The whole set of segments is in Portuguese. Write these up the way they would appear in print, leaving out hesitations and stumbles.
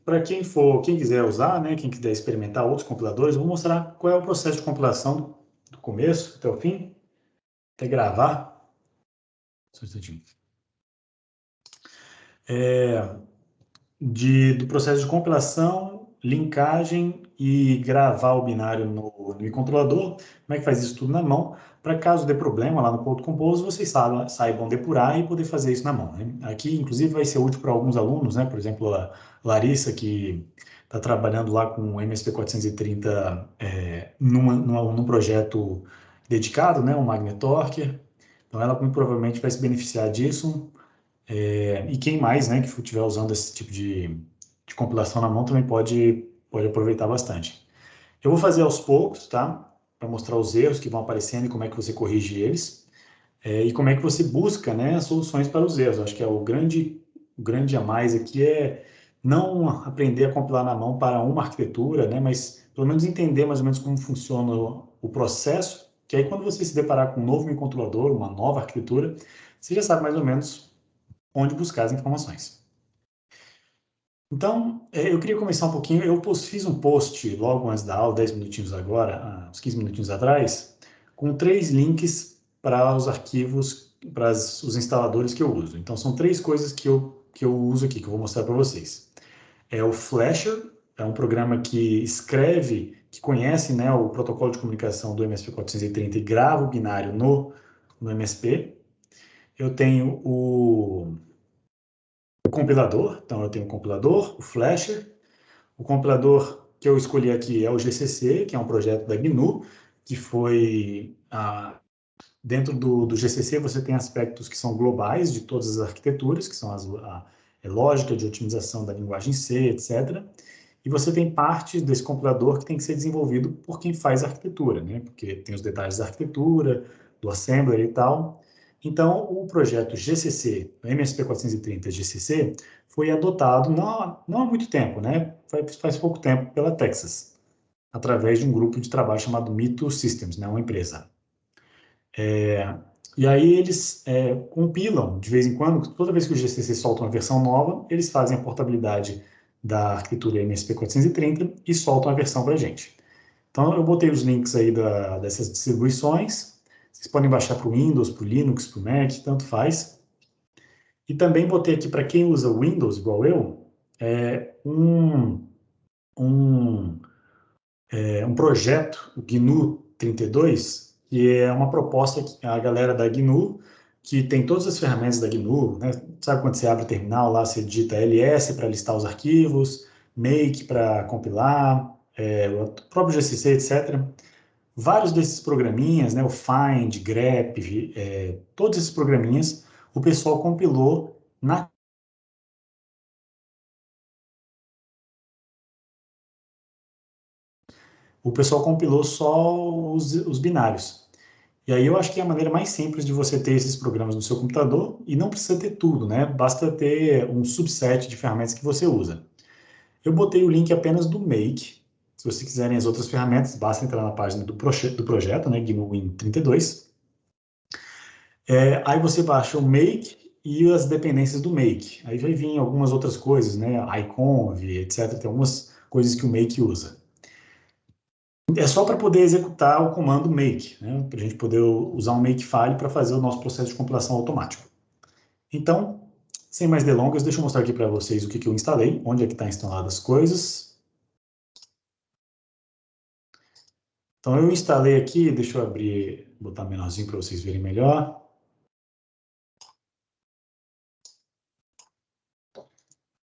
para quem quiser usar, né, quem quiser experimentar outros compiladores, eu vou mostrar qual é o processo de compilação do começo até o fim, até gravar. Só um instantinho. Do processo de compilação, linkagem e gravar o binário no controlador. Como é que faz isso tudo na mão? Para caso dê problema lá no Code Compose, vocês saibam depurar e poder fazer isso na mão, né? Aqui, inclusive, vai ser útil para alguns alunos, né? Por exemplo, a Larissa, que está trabalhando lá com o MSP430 num projeto dedicado, né? Um Magnetorquer. Então, ela muito provavelmente vai se beneficiar disso. E quem mais, né, que estiver usando esse tipo de compilação na mão também pode aproveitar bastante. Eu vou fazer aos poucos, tá? Para mostrar os erros que vão aparecendo e como é que você corrige eles. E como é que você busca, né, as soluções para os erros. Acho que o grande a mais aqui é não aprender a compilar na mão para uma arquitetura, né, mas pelo menos entender mais ou menos como funciona o processo, que aí quando você se deparar com um novo microcontrolador, uma nova arquitetura, você já sabe mais ou menos onde buscar as informações. Então, eu queria começar um pouquinho, eu fiz um post logo antes da aula, 10 minutinhos agora, uns 15 minutinhos atrás, com 3 links para os arquivos, para os instaladores que eu uso. Então, são 3 coisas que eu uso aqui, que eu vou mostrar para vocês. É o Flasher, é um programa que que conhece, né, o protocolo de comunicação do MSP430 e grava o binário no MSP. Eu tenho o compilador, então eu tenho o compilador, o Flasher. O compilador que eu escolhi aqui é o GCC, que é um projeto da GNU, que foi... dentro do GCC você tem aspectos que são globais de todas as arquiteturas, que são a lógica de otimização da linguagem C, etc. E você tem parte desse compilador que tem que ser desenvolvido por quem faz a arquitetura, né? Porque tem os detalhes da arquitetura, do assembler e tal. Então, o projeto GCC, o MSP430 GCC, foi adotado não há muito tempo, né? Faz pouco tempo pela Texas, através de um grupo de trabalho chamado Mito Systems, né? Uma empresa. E aí eles compilam, de vez em quando, toda vez que o GCC solta uma versão nova, eles fazem a portabilidade da arquitetura MSP430 e soltam a versão para a gente. Então, eu botei os links aí dessas distribuições. Vocês podem baixar para o Windows, para o Linux, para o Mac, tanto faz. E também botei aqui para quem usa Windows, igual eu, um projeto, o GNU 32, que é uma proposta que a galera da GNU, que tem todas as ferramentas da GNU, né? Sabe quando você abre o terminal lá, você digita ls para listar os arquivos, make para compilar, o próprio GCC, etc. Vários desses programinhas, né, o find, grep, todos esses programinhas, o pessoal compilou só os binários. E aí eu acho que é a maneira mais simples de você ter esses programas no seu computador, e não precisa ter tudo, né? Basta ter um subset de ferramentas que você usa. Eu botei o link apenas do Make. Se vocês quiserem as outras ferramentas, basta entrar na página do projeto, né, GNU Win 32. Aí você baixa o Make e as dependências do Make. Aí vai vir algumas outras coisas, né, iconv, etc. Tem algumas coisas que o Make usa. É só para poder executar o comando make, né? Para a gente poder usar um makefile para fazer o nosso processo de compilação automático. Então, sem mais delongas, deixa eu mostrar aqui para vocês o que eu instalei, onde é que está instalado as coisas. Então, eu instalei aqui, deixa eu abrir, botar menorzinho para vocês verem melhor.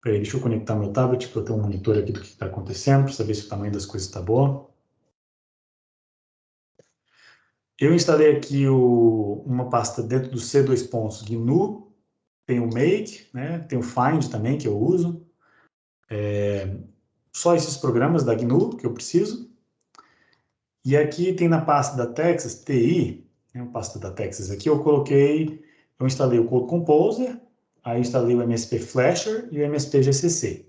Peraí, deixa eu conectar meu tablet para eu ter um monitor aqui do que está acontecendo, para saber se o tamanho das coisas está bom. Eu instalei aqui uma pasta dentro do C2.GNU, tem o make, né? Tem o find também, que eu uso. Só esses programas da GNU que eu preciso. E aqui tem na pasta da Texas, TI, né, a pasta da Texas aqui, eu instalei o Code Composer, aí instalei o MSP Flasher e o MSP GCC.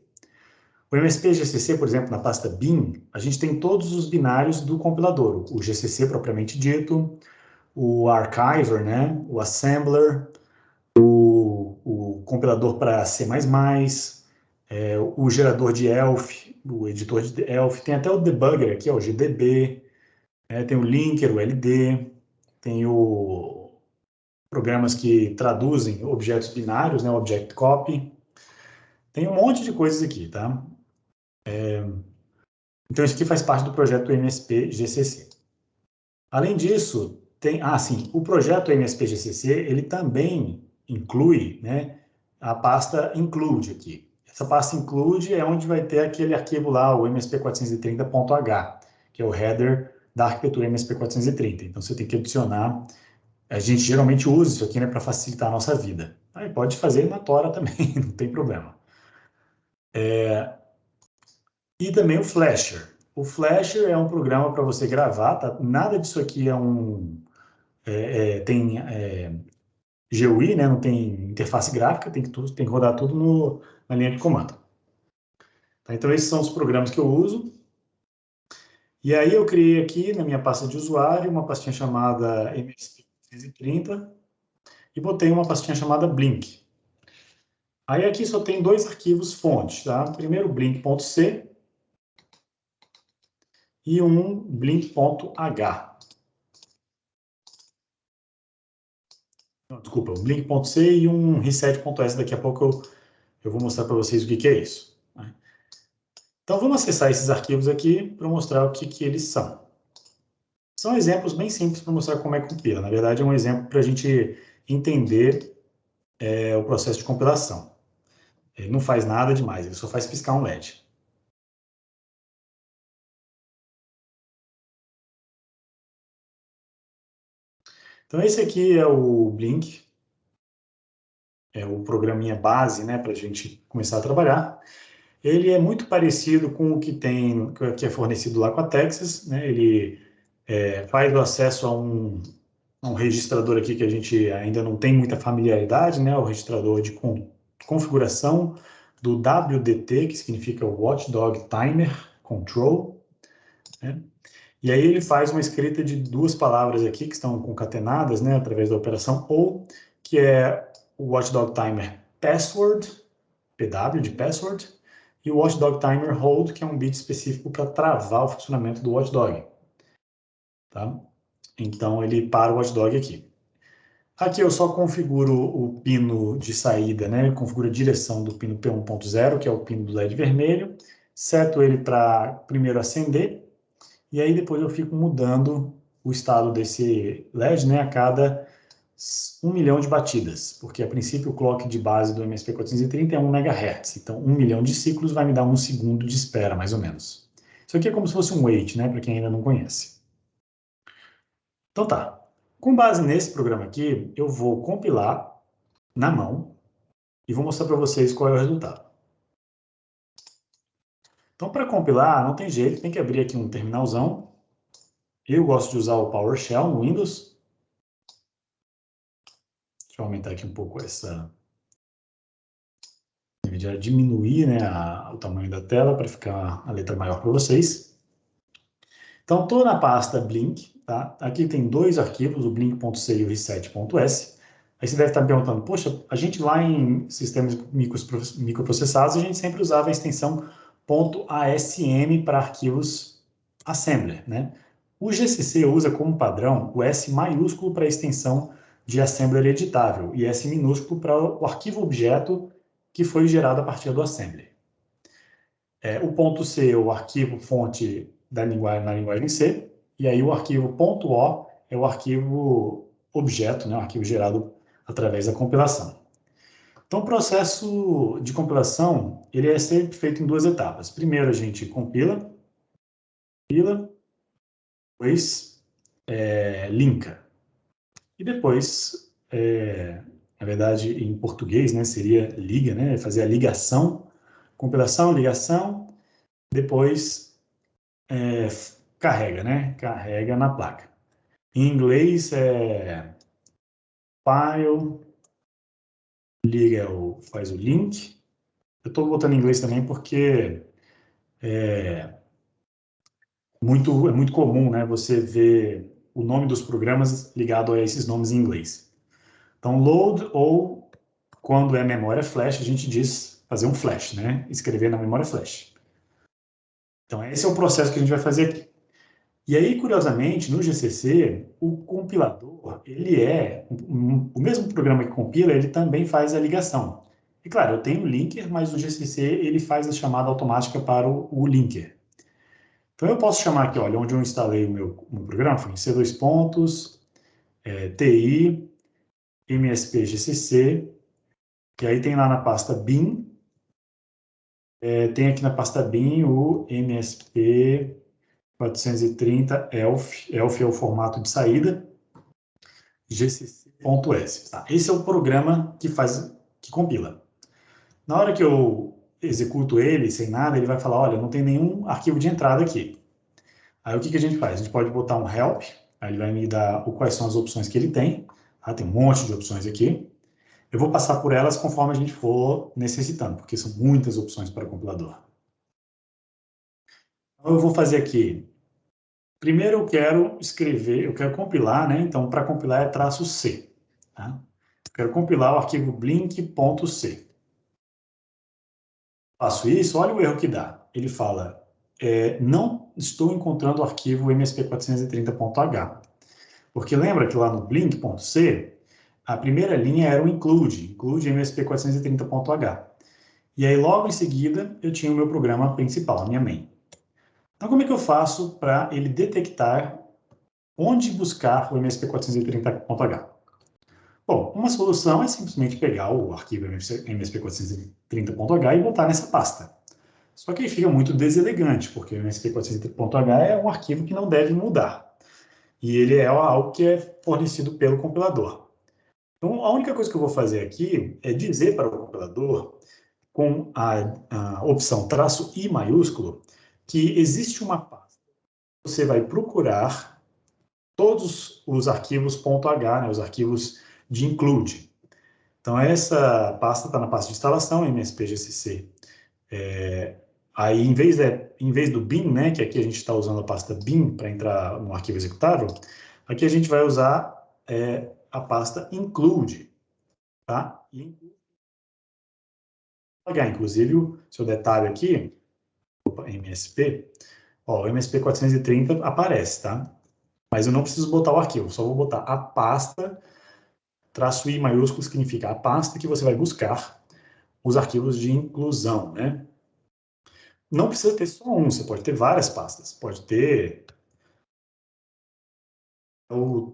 O MSP GCC, por exemplo, na pasta bin, a gente tem todos os binários do compilador, o GCC propriamente dito, o Archiver, né, o Assembler, o compilador para C++, o gerador de ELF, o editor de ELF, tem até o debugger aqui, ó, o GDB, tem o linker, o LD, tem programas que traduzem objetos binários, né, Object Copy. Tem um monte de coisas aqui, tá? Então, isso aqui faz parte do projeto MSP GCC. Além disso, sim, o projeto MSP GCC, ele também inclui, né, a pasta include aqui. Essa pasta include é onde vai ter aquele arquivo lá, o msp430.h, que é o header da arquitetura MSP430. Então, você tem que adicionar. A gente geralmente usa isso aqui, né, para facilitar a nossa vida. Aí pode fazer na Tora também, não tem problema. E também o Flasher. O Flasher é um programa para você gravar, tá? Nada disso aqui tem GUI, né? Não tem interface gráfica, tem que rodar tudo na linha de comando. Tá? Então, esses são os programas que eu uso. E aí eu criei aqui na minha pasta de usuário uma pastinha chamada MSP330 e botei uma pastinha chamada Blink. Aí aqui só tem dois arquivos fontes, tá? Primeiro blink.c e um blink.h. Desculpa, um blink.c e um reset.s. Daqui a pouco eu vou mostrar para vocês o que é isso. Então, vamos acessar esses arquivos aqui para mostrar o que eles são. São exemplos bem simples para mostrar como é que compila. Na verdade, é um exemplo para a gente entender o processo de compilação. Ele não faz nada demais, ele só faz piscar um LED. Então, esse aqui é o Blink, é o programinha base, né, para a gente começar a trabalhar. Ele é muito parecido com o que é fornecido lá com a Texas, né? Ele faz o acesso a um registrador aqui que a gente ainda não tem muita familiaridade, né? O registrador de configuração do WDT, que significa Watchdog Timer Control, né? E aí ele faz uma escrita de duas palavras aqui que estão concatenadas, né, através da operação OR, que é o Watchdog Timer Password, PW de password, e o Watchdog Timer Hold, que é um bit específico para travar o funcionamento do Watchdog. Tá? Então, ele para o Watchdog aqui. Aqui eu só configuro o pino de saída, né? Configuro a direção do pino P1.0, que é o pino do LED vermelho. Seto ele para primeiro acender, e aí depois eu fico mudando o estado desse LED, né? A cada 1 milhão de batidas, porque a princípio o clock de base do MSP430 é 1 MHz, então 1 milhão de ciclos vai me dar 1 segundo de espera, mais ou menos. Isso aqui é como se fosse um wait, né, para quem ainda não conhece. Então tá, com base nesse programa aqui, eu vou compilar na mão e vou mostrar para vocês qual é o resultado. Então, para compilar, não tem jeito, tem que abrir aqui um terminalzão. Eu gosto de usar o PowerShell no Windows. Deixa eu aumentar aqui um pouco essa... Já diminuir, né, o tamanho da tela para ficar a letra maior para vocês. Então, estou na pasta Blink, tá? Aqui tem dois arquivos, o blink.c e o reset.s. Aí você deve estar me perguntando, poxa, a gente lá em sistemas microprocessados, a gente sempre usava a extensão .asm para arquivos assembler, né? O GCC usa como padrão o S maiúsculo para a extensão de assembler editável e S minúsculo para o arquivo objeto que foi gerado a partir do assembler. O ponto C é o arquivo fonte na linguagem C, e aí o arquivo .o é o arquivo objeto, né, o arquivo gerado através da compilação. Então, o processo de compilação ele é sempre feito em duas etapas. Primeiro, a gente compila, depois linka. E depois, na verdade, em português, né, seria liga, né, fazer a ligação, compilação, ligação, depois carrega, né, carrega na placa. Em inglês file, liga, faz o link. Eu estou botando em inglês também porque é muito comum, né, você ver o nome dos programas ligado a esses nomes em inglês. Então, load ou, quando é memória flash, a gente diz fazer um flash, né? Escrever na memória flash. Então, esse é o processo que a gente vai fazer aqui. E aí, curiosamente, no GCC, o compilador, ele é o mesmo programa que compila, ele também faz a ligação. E claro, eu tenho o linker, mas o GCC ele faz a chamada automática para o linker. Então eu posso chamar aqui, olha, onde eu instalei o meu programa, foi em C2 pontos, TI, MSP GCC, e aí tem lá na pasta bin, tem aqui na pasta bin o MSP 430 ELF é o formato de saída, gcc.s. Tá? Esse é o programa que compila. Na hora que eu executo ele sem nada, ele vai falar, olha, não tem nenhum arquivo de entrada aqui. Aí o que a gente faz? A gente pode botar um help, aí ele vai me dar quais são as opções que ele tem. Ah, tem um monte de opções aqui. Eu vou passar por elas conforme a gente for necessitando, porque são muitas opções para o compilador. Então, eu vou fazer aqui. Primeiro eu quero escrever, eu quero compilar, né? Então, para compilar é -c. Tá? Eu quero compilar o arquivo blink.c. Faço isso, olha o erro que dá. Ele fala, não estou encontrando o arquivo msp430.h. Porque lembra que lá no blink.c, a primeira linha era o include msp430.h. E aí, logo em seguida, eu tinha o meu programa principal, a minha main. Então, como é que eu faço para ele detectar onde buscar o msp430.h? Bom, uma solução é simplesmente pegar o arquivo msp430.h e botar nessa pasta. Só que aí fica muito deselegante, porque o msp430.h é um arquivo que não deve mudar. E ele é algo que é fornecido pelo compilador. Então, a única coisa que eu vou fazer aqui é dizer para o compilador, com a opção "-i" maiúsculo, que existe uma pasta. Você vai procurar todos os arquivos .h, né, os arquivos de include. Então, essa pasta está na pasta de instalação, mspgcc. Aí, em vez do bin, né, que aqui a gente está usando a pasta bin para entrar no arquivo executável, aqui a gente vai usar a pasta include. Tá? Inclusive, o seu detalhe aqui, MSP, ó, o MSP 430 aparece, tá? Mas eu não preciso botar o arquivo, só vou botar a pasta, -i maiúsculo significa a pasta que você vai buscar os arquivos de inclusão, né? Não precisa ter só um, você pode ter várias pastas. Pode ter o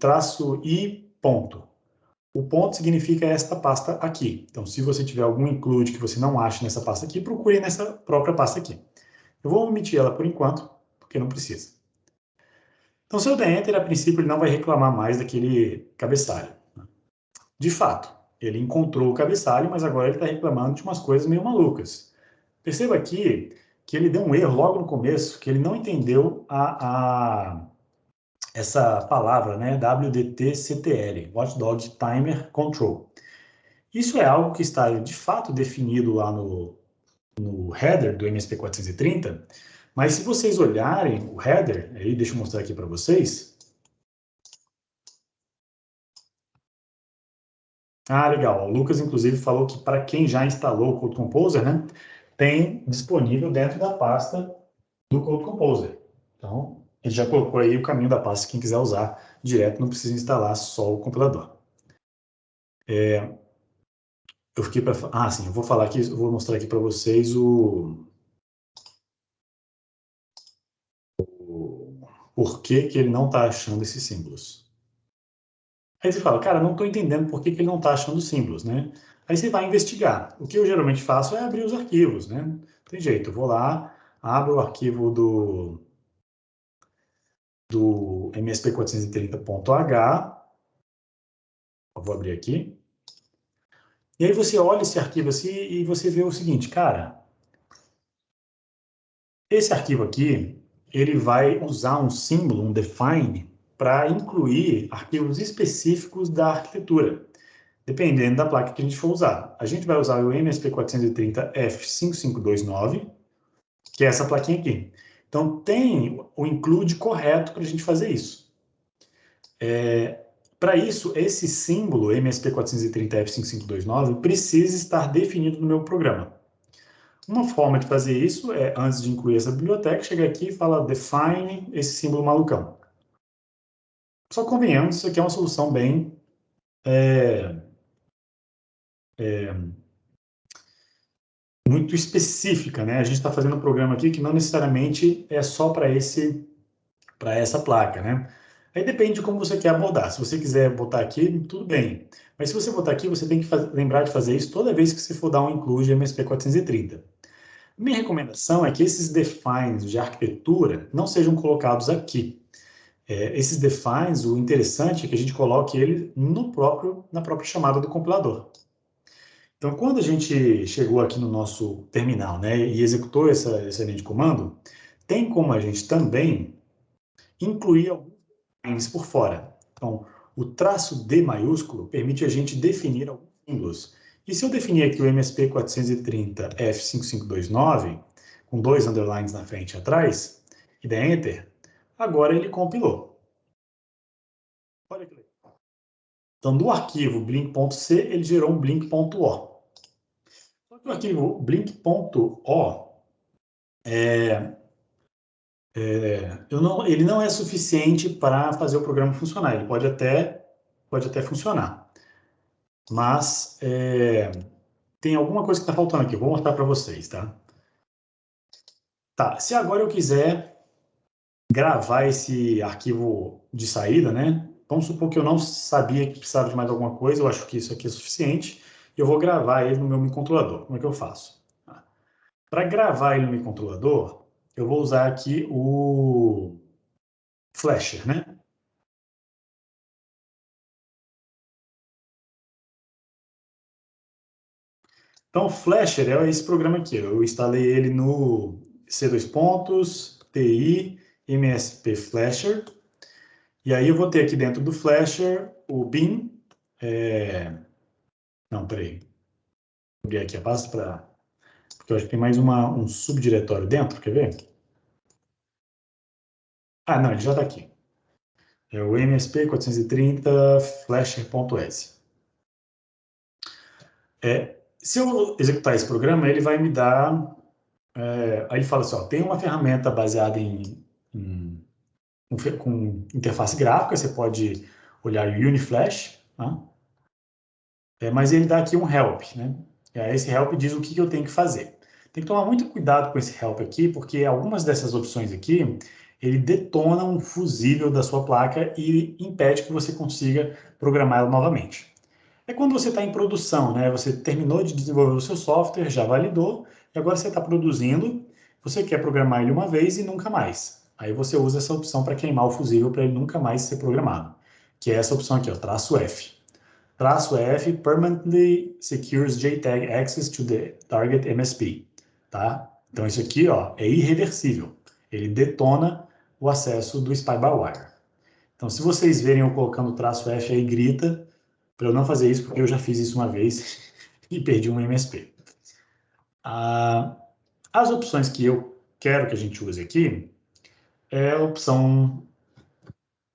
-i ponto. O ponto significa esta pasta aqui. Então, se você tiver algum include que você não ache nessa pasta aqui, procure nessa própria pasta aqui. Eu vou omitir ela por enquanto, porque não precisa. Então, se eu der Enter, a princípio ele não vai reclamar mais daquele cabeçalho. De fato, ele encontrou o cabeçalho, mas agora ele está reclamando de umas coisas meio malucas. Perceba aqui que ele deu um erro logo no começo, que ele não entendeu essa palavra, né, WDTCTL, Watchdog Timer Control. Isso é algo que está, de fato, definido lá no header do MSP430, mas se vocês olharem o header, aí deixa eu mostrar aqui para vocês. Ah, legal. O Lucas, inclusive, falou que para quem já instalou o Code Composer, né, tem disponível dentro da pasta do Code Composer. Então, ele já colocou aí o caminho da pasta, quem quiser usar direto, não precisa instalar só o compilador. Eu fiquei para... Ah, sim, eu vou falar aqui, eu vou mostrar aqui para vocês o porquê que ele não está achando esses símbolos. Aí você fala, cara, não estou entendendo por que ele não está achando símbolos, né? Aí você vai investigar. O que eu geralmente faço é abrir os arquivos, né? Não tem jeito, eu vou lá, abro o arquivo do MSP430.h, vou abrir aqui, e aí você olha esse arquivo assim e você vê o seguinte, cara, esse arquivo aqui, ele vai usar um símbolo, um define, para incluir arquivos específicos da arquitetura, dependendo da placa que a gente for usar. A gente vai usar o MSP430F5529, que é essa plaquinha aqui. Então, tem o include correto para a gente fazer isso. Para isso, esse símbolo MSP430F5529 precisa estar definido no meu programa. Uma forma de fazer isso é, antes de incluir essa biblioteca, chegar aqui e falar define esse símbolo malucão. Só convenhamos, isso aqui é uma solução bem muito específica, né? A gente está fazendo um programa aqui que não necessariamente é só para essa placa, né? Aí depende de como você quer abordar. Se você quiser botar aqui, tudo bem. Mas se você botar aqui, você tem que lembrar de fazer isso toda vez que você for dar um include MSP430. Minha recomendação é que esses defines de arquitetura não sejam colocados aqui. Esses defines, o interessante é que a gente coloque ele na própria chamada do compilador. Então, quando a gente chegou aqui no nosso terminal, né, e executou essa linha de comando, tem como a gente também incluir alguns defines por fora. Então, o traço D maiúsculo permite a gente definir alguns símbolos. E se eu definir aqui o MSP430F5529, com 2 underlines na frente e atrás, e der Enter, agora ele compilou. Olha que legal. Então, do arquivo blink.c, ele gerou um blink.o. Só que o arquivo blink.o ele não é suficiente para fazer o programa funcionar. Ele pode até funcionar. Mas tem alguma coisa que está faltando aqui. Vou mostrar para vocês, tá? Tá, se agora eu quiser gravar esse arquivo de saída, né? Vamos supor que eu não sabia que precisava de mais alguma coisa, eu acho que isso aqui é suficiente. Eu vou gravar ele no meu microcontrolador. Como é que eu faço? Para gravar ele no microcontrolador, eu vou usar aqui o Flasher, né? Então, o Flasher é esse programa aqui. Eu instalei ele no C2.TI MSP Flasher. E aí eu vou ter aqui dentro do Flasher o bin. Não, peraí. Vou abrir aqui a pasta para... Porque eu acho que tem mais um subdiretório dentro, quer ver? Ah, não, ele já está aqui. É o MSP430 Flasher.s. Se eu executar esse programa, ele vai me dar... aí ele fala assim, ó, tem uma ferramenta baseada com interface gráfica, você pode olhar o Uniflash, né? Mas ele dá aqui um help, né? E aí esse help diz o que eu tenho que fazer. Tem que tomar muito cuidado com esse help aqui, porque algumas dessas opções aqui, ele detona um fusível da sua placa e impede que você consiga programar ela novamente. É quando você está em produção, né? Você terminou de desenvolver o seu software, já validou, e agora você está produzindo, você quer programar ele uma vez e nunca mais. Aí você usa essa opção para queimar o fusível para ele nunca mais ser programado, que é essa opção aqui, ó, "-F". "-F permanently secures JTAG access to the target MSP", tá? Então isso aqui, ó, é irreversível. Ele detona o acesso do SPY-by-wire. Então, se vocês verem eu colocando "-F" aí, grita, para eu não fazer isso, porque eu já fiz isso uma vez e perdi um MSP. As opções que eu quero que a gente use aqui é a opção,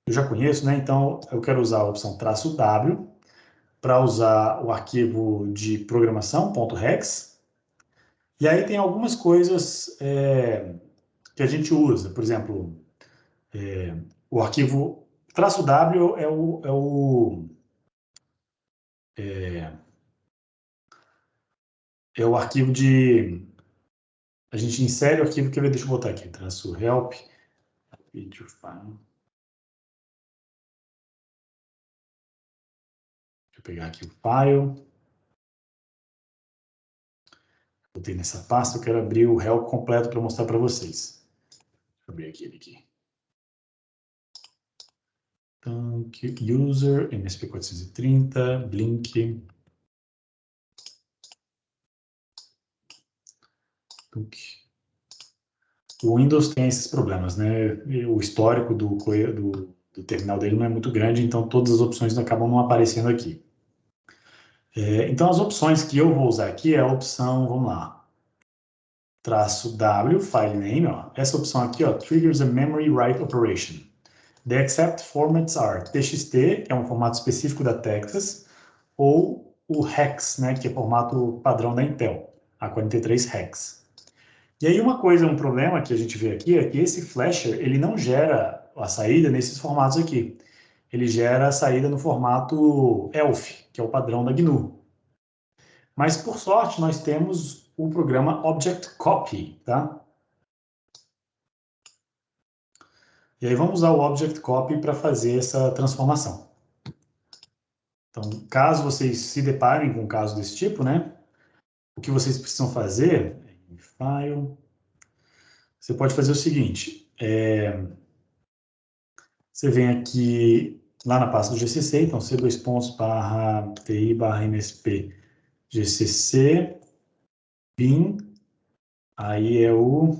eu já conheço, né? Então, eu quero usar a opção "-W, para usar o arquivo de programação, .rex. E aí tem algumas coisas que a gente usa. Por exemplo, o arquivo "-W é o arquivo de... A gente insere o arquivo que eu deixa eu botar aqui, "-help", feature file. Deixa eu pegar aqui o file. Botei nessa pasta, eu quero abrir o help completo para mostrar para vocês. Deixa eu abrir aqui. Então, user, MSP430, Blink. O Windows tem esses problemas, né? O histórico do terminal dele não é muito grande, então todas as opções acabam não aparecendo aqui. Então, as opções que eu vou usar aqui é a opção, vamos lá, "-W, file name", ó. Essa opção aqui, ó, "triggers a memory write operation". The accept formats are TXT, que é um formato específico da Texas, ou o hex, né, que é o formato padrão da Intel, A43 hex. E aí um problema que a gente vê aqui é que esse flasher, ele não gera a saída nesses formatos aqui. Ele gera a saída no formato ELF, que é o padrão da GNU. Mas, por sorte, nós temos o programa Object Copy, tá? E aí vamos usar o Object Copy para fazer essa transformação. Então, caso vocês se deparem com um caso desse tipo, né? O que vocês precisam fazer, em File, você pode fazer o seguinte, você vem aqui lá na pasta do GCC, então c:/ti/msp gcc bin, aí o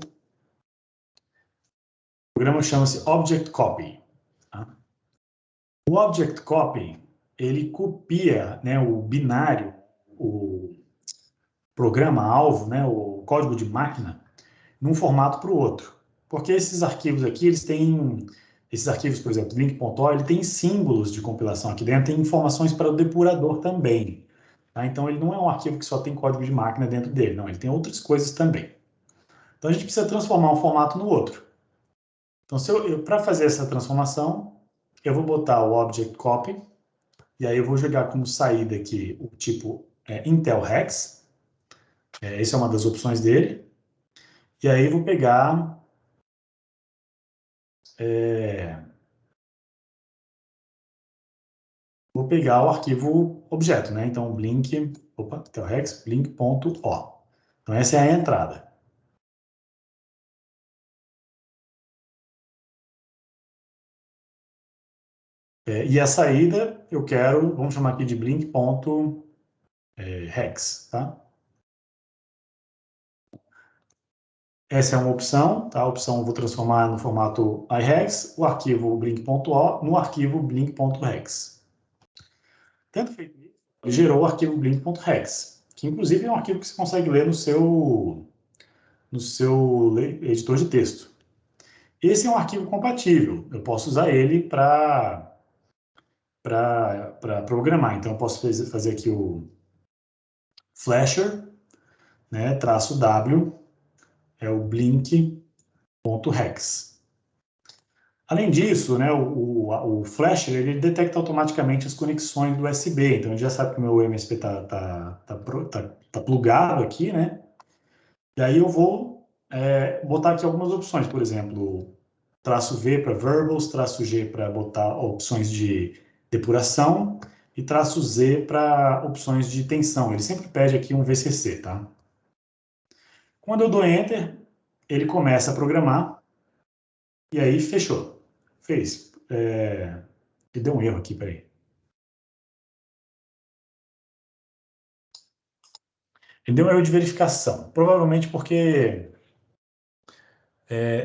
programa chama-se Object Copy. Tá? O Object Copy, ele copia, né, o binário, o programa-alvo, né, o código de máquina, num formato para o outro. Porque esses arquivos aqui, esses arquivos, por exemplo, link.o, ele tem símbolos de compilação aqui dentro, tem informações para o depurador também. Tá? Então, ele não é um arquivo que só tem código de máquina dentro dele, não, ele tem outras coisas também. Então, a gente precisa transformar um formato no outro. Então, para fazer essa transformação, eu vou botar o Object Copy, e aí eu vou jogar como saída aqui o tipo Intel Hex, essa é uma das opções dele, e aí eu vou pegar o arquivo objeto, né? Então, Intelhex, blink.o. Então, essa é a entrada. E a saída, eu quero, vamos chamar aqui de blink.hex, tá? Essa é uma opção, tá? A opção eu vou transformar no formato ihex, o arquivo blink.o no arquivo blink.hex. Tendo feito isso, ele gerou o arquivo blink.hex, que inclusive é um arquivo que você consegue ler no seu editor de texto. Esse é um arquivo compatível, eu posso usar ele para programar. Então, eu posso fazer aqui o flasher, né, traço W, é o blink.hex. Além disso, né, o flasher ele detecta automaticamente as conexões do USB, então ele já sabe que o meu MSP tá plugado aqui, né? E aí eu vou botar aqui algumas opções, por exemplo, traço V para verbals, traço G para botar opções de depuração e traço Z para opções de tensão. Ele sempre pede aqui um VCC, tá? Quando eu dou Enter, ele começa a programar e aí fechou. Fez. Ele deu um erro aqui, peraí. Ele deu um erro de verificação. Provavelmente porque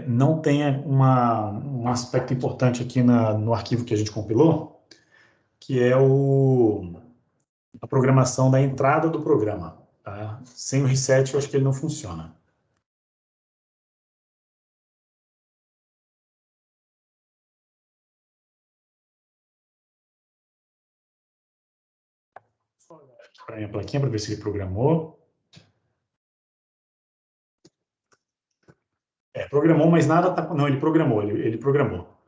não tem um aspecto importante aqui no arquivo que a gente compilou, que é a programação da entrada do programa. Tá? Sem o reset, eu acho que ele não funciona. Para a minha plaquinha, para ver se ele programou. Programou, mas nada tá... Não, ele programou, ele programou.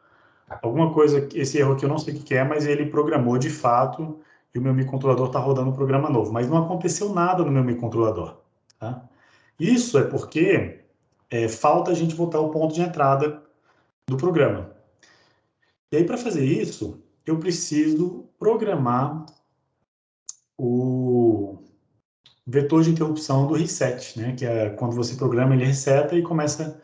Alguma coisa, esse erro aqui eu não sei o que é, mas ele programou de fato e o meu microcontrolador está rodando um programa novo. Mas não aconteceu nada no meu microcontrolador. Tá? Isso é porque falta a gente botar o ponto de entrada do programa. E aí, para fazer isso, eu preciso programar o vetor de interrupção do reset, né? Que é quando você programa, ele reseta e começa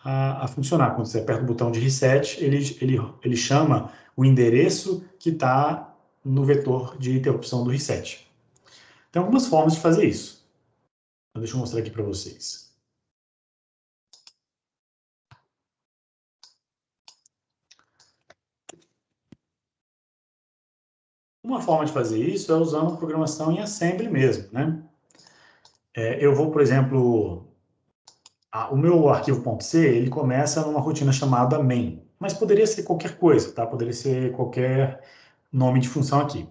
a funcionar. Quando você aperta o botão de reset, ele chama o endereço que está no vetor de interrupção do reset. Tem algumas formas de fazer isso. Então, deixa eu mostrar aqui para vocês. Uma forma de fazer isso é usando programação em assembly mesmo, né? Eu vou, por exemplo, o meu arquivo .c, ele começa numa rotina chamada main, mas poderia ser qualquer coisa, tá? Poderia ser qualquer nome de função aqui.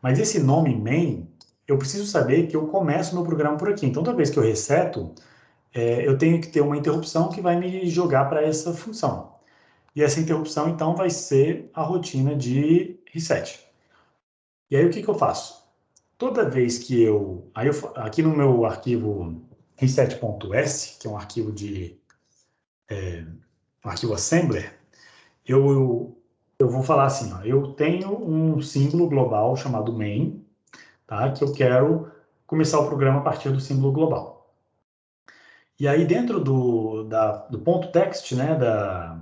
Mas esse nome main, eu preciso saber que eu começo meu programa por aqui. Então, toda vez que eu reseto, eu tenho que ter uma interrupção que vai me jogar para essa função. E essa interrupção, então, vai ser a rotina de reset. E aí, o que eu faço? Toda vez que aqui no meu arquivo reset.s, que é um arquivo um arquivo assembler, eu vou falar assim, ó, eu tenho um símbolo global chamado main, tá? Que eu quero começar o programa a partir do símbolo global. E aí, dentro do ponto text, né, da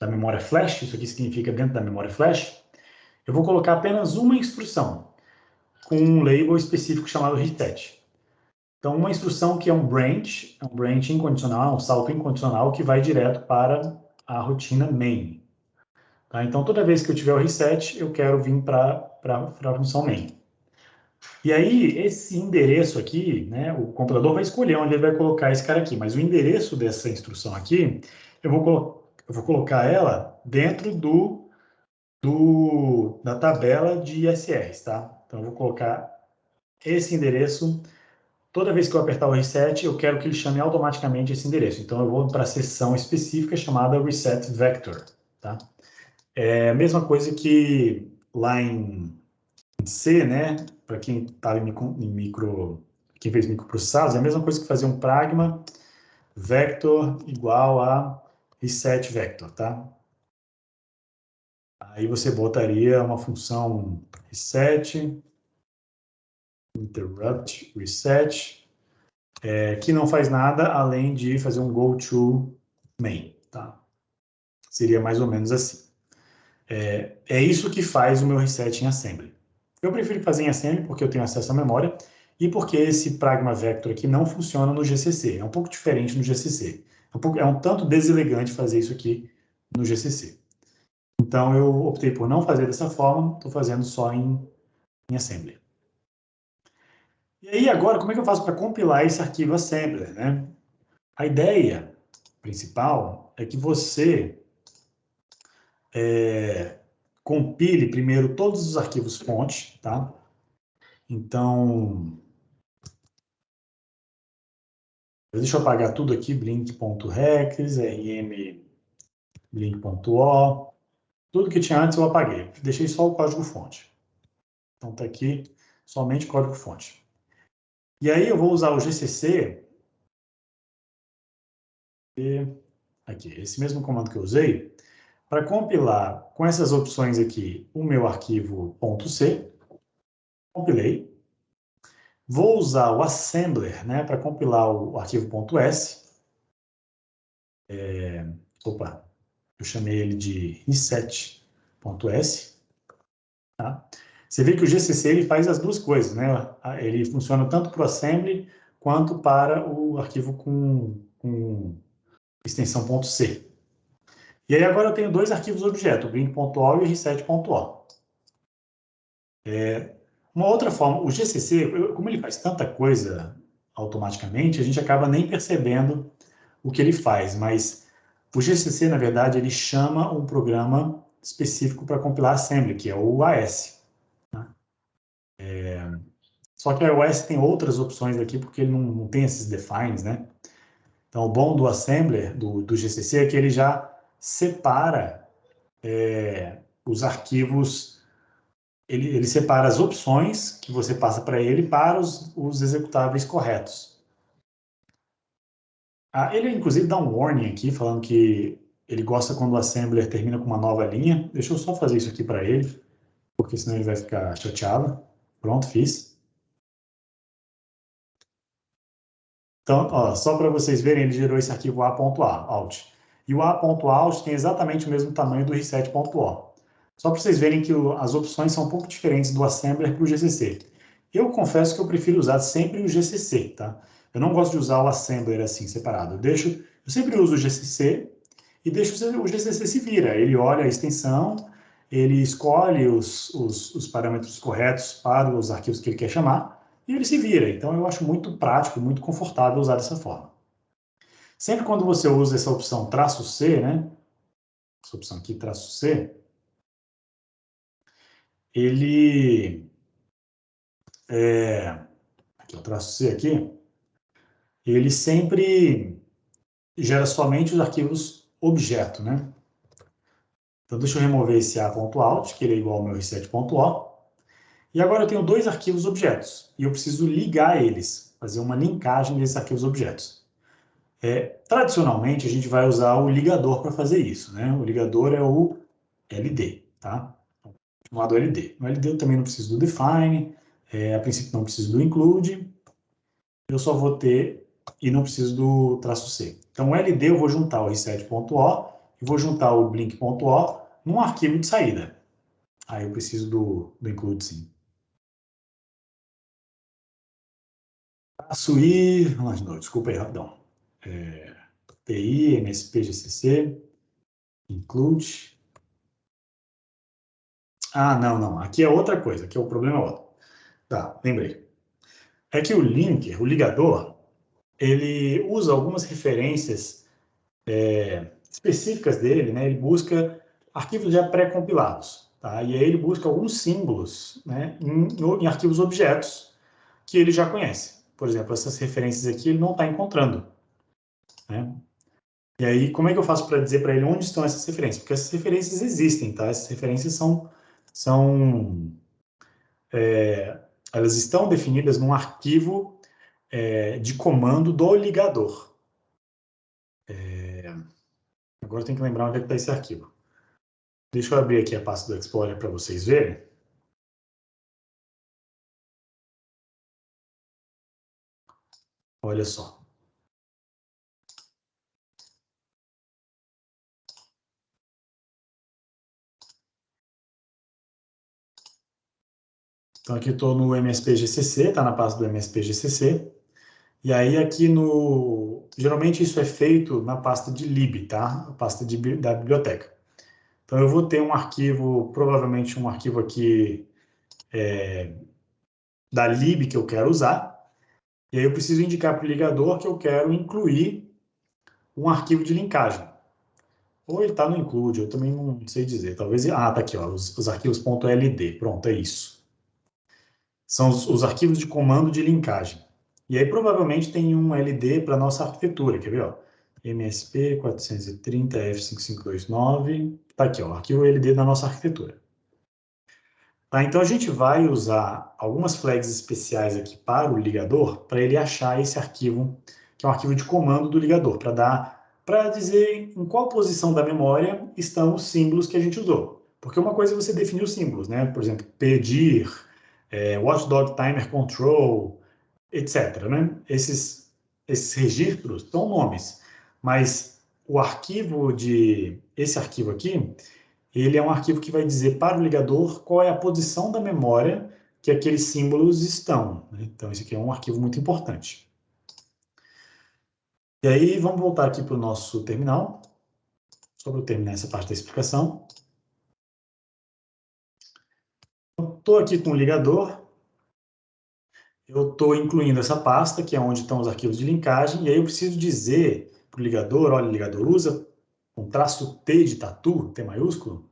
memória flash, isso aqui significa dentro da memória flash, eu vou colocar apenas uma instrução, com um label específico chamado reset. Então, uma instrução que é um branch incondicional, um salto incondicional, que vai direto para a rotina main. Tá? Então, toda vez que eu tiver o reset, eu quero vir para a função main. E aí, esse endereço aqui, né, o compilador vai escolher onde ele vai colocar esse cara aqui, mas o endereço dessa instrução aqui, eu vou colocar ela dentro da tabela de ISRs, tá? Então, eu vou colocar esse endereço. Toda vez que eu apertar o reset, eu quero que ele chame automaticamente esse endereço. Então, eu vou para a seção específica chamada reset vector, tá? É a mesma coisa que lá em C, né? Para quem estava quem fez microprocessados, é a mesma coisa que fazer um pragma vector igual a reset vector, tá? Aí você botaria uma função reset, interrupt, reset, que não faz nada além de fazer um go to main, tá? Seria mais ou menos assim. É isso que faz o meu reset em assembly. Eu prefiro fazer em assembly porque eu tenho acesso à memória e porque esse pragma vector aqui não funciona no GCC. É um pouco diferente no GCC. É um tanto deselegante fazer isso aqui no GCC. Então, eu optei por não fazer dessa forma, estou fazendo só em assembly. E aí, agora, como é que eu faço para compilar esse arquivo assembler, né? A ideia principal é que você compile primeiro todos os arquivos fonte, tá? Então, deixa eu apagar tudo aqui, blink.rex, rm blink.o, tudo que tinha antes eu apaguei, deixei só o código fonte. Então tá aqui somente código fonte. E aí eu vou usar o GCC, aqui, esse mesmo comando que eu usei, para compilar com essas opções aqui o meu arquivo .c, compilei. Vou usar o assembler, né, para compilar o arquivo .s. Opa, eu chamei ele de reset.s. Tá? Você vê que o GCC ele faz as duas coisas, né? Ele funciona tanto para o assembly quanto para o arquivo com extensão .c. E aí agora eu tenho dois arquivos objeto, o blink.o e o reset.o. Uma outra forma, o GCC, como ele faz tanta coisa automaticamente, a gente acaba nem percebendo o que ele faz, mas o GCC, na verdade, ele chama um programa específico para compilar assembly, que é o AS. Né? Só que o AS tem outras opções aqui, porque ele não tem esses defines, né? Então, o bom do assembler, do GCC, é que ele já separa os arquivos, ele separa as opções que você passa para ele para os executáveis corretos. Ele, inclusive, dá um warning aqui, falando que ele gosta quando o assembler termina com uma nova linha. Deixa eu só fazer isso aqui para ele, porque senão ele vai ficar chateado. Pronto, fiz. Então, ó, só para vocês verem, ele gerou esse arquivo a.out. E o a.out tem exatamente o mesmo tamanho do reset.o. Só para vocês verem que as opções são um pouco diferentes do assembler para o GCC. Eu confesso que eu prefiro usar sempre o GCC, tá? Eu não gosto de usar o assembler assim, separado. Eu sempre uso o GCC e deixo o GCC se vira. Ele olha a extensão, ele escolhe os parâmetros corretos para os arquivos que ele quer chamar, e ele se vira. Então, eu acho muito prático, muito confortável usar dessa forma. Sempre quando você usa essa opção "-c", né? Essa opção aqui, "-c", ele... aqui, o "-c" aqui, ele sempre gera somente os arquivos objeto, né? Então, deixa eu remover esse a.out, que ele é igual ao meu reset.o. E agora eu tenho dois arquivos objetos, e eu preciso ligar eles, fazer uma linkagem desses arquivos objetos. Tradicionalmente, a gente vai usar o ligador para fazer isso, né? O ligador é o LD, tá? Chamado LD. No LD eu também não preciso do define, a princípio não preciso do include, eu só vou ter e não preciso do traço C. Então, o LD eu vou juntar o reset.o e vou juntar o blink.o num arquivo de saída. Aí eu preciso do include sim. Traço I, não, desculpa aí, rapidão. TI, MSP, GCC, include. Ah, não, aqui é outra coisa, aqui é o problema outro. Tá, lembrei. É que o linker, o ligador, ele usa algumas referências específicas dele, né? Ele busca arquivos já pré-compilados, tá? E aí ele busca alguns símbolos, né, em arquivos objetos que ele já conhece. Por exemplo, essas referências aqui ele não está encontrando, né? E aí, como é que eu faço para dizer para ele onde estão essas referências? Porque essas referências existem, tá? Essas referências são elas estão definidas num arquivo de comando do ligador. Agora tem que lembrar onde é que está esse arquivo. Deixa eu abrir aqui a pasta do Explorer para vocês verem. Olha só. Então aqui estou no MSP-GCC, está na pasta do MSP-GCC. E aí aqui no... Geralmente isso é feito na pasta de lib, tá? A pasta da biblioteca. Então eu vou ter um arquivo, provavelmente um arquivo aqui da lib que eu quero usar. E aí eu preciso indicar para o ligador que eu quero incluir um arquivo de linkagem. Ou ele está no include, eu também não sei dizer. Talvez... Ah, tá aqui, ó, os arquivos .ld. Pronto, é isso. São os arquivos de comando de linkagem. E aí provavelmente tem um LD para nossa arquitetura, quer ver? Ó? MSP 430 F5529, tá aqui, ó, o arquivo LD da nossa arquitetura. Tá, então a gente vai usar algumas flags especiais aqui para o ligador, para ele achar esse arquivo, que é um arquivo de comando do ligador, para dizer em qual posição da memória estão os símbolos que a gente usou. Porque uma coisa é você definir os símbolos, né? Por exemplo, pedir, watchdog timer control, etc. Né? Esses registros são nomes, mas esse arquivo aqui, ele é um arquivo que vai dizer para o ligador qual é a posição da memória que aqueles símbolos estão, né? Então, esse aqui é um arquivo muito importante. E aí, vamos voltar aqui para o nosso terminal, só para eu terminar essa parte da explicação. Estou aqui com o ligador, eu estou incluindo essa pasta, que é onde estão os arquivos de linkagem, e aí eu preciso dizer para o ligador, olha, o ligador usa um traço T de tatu, T maiúsculo,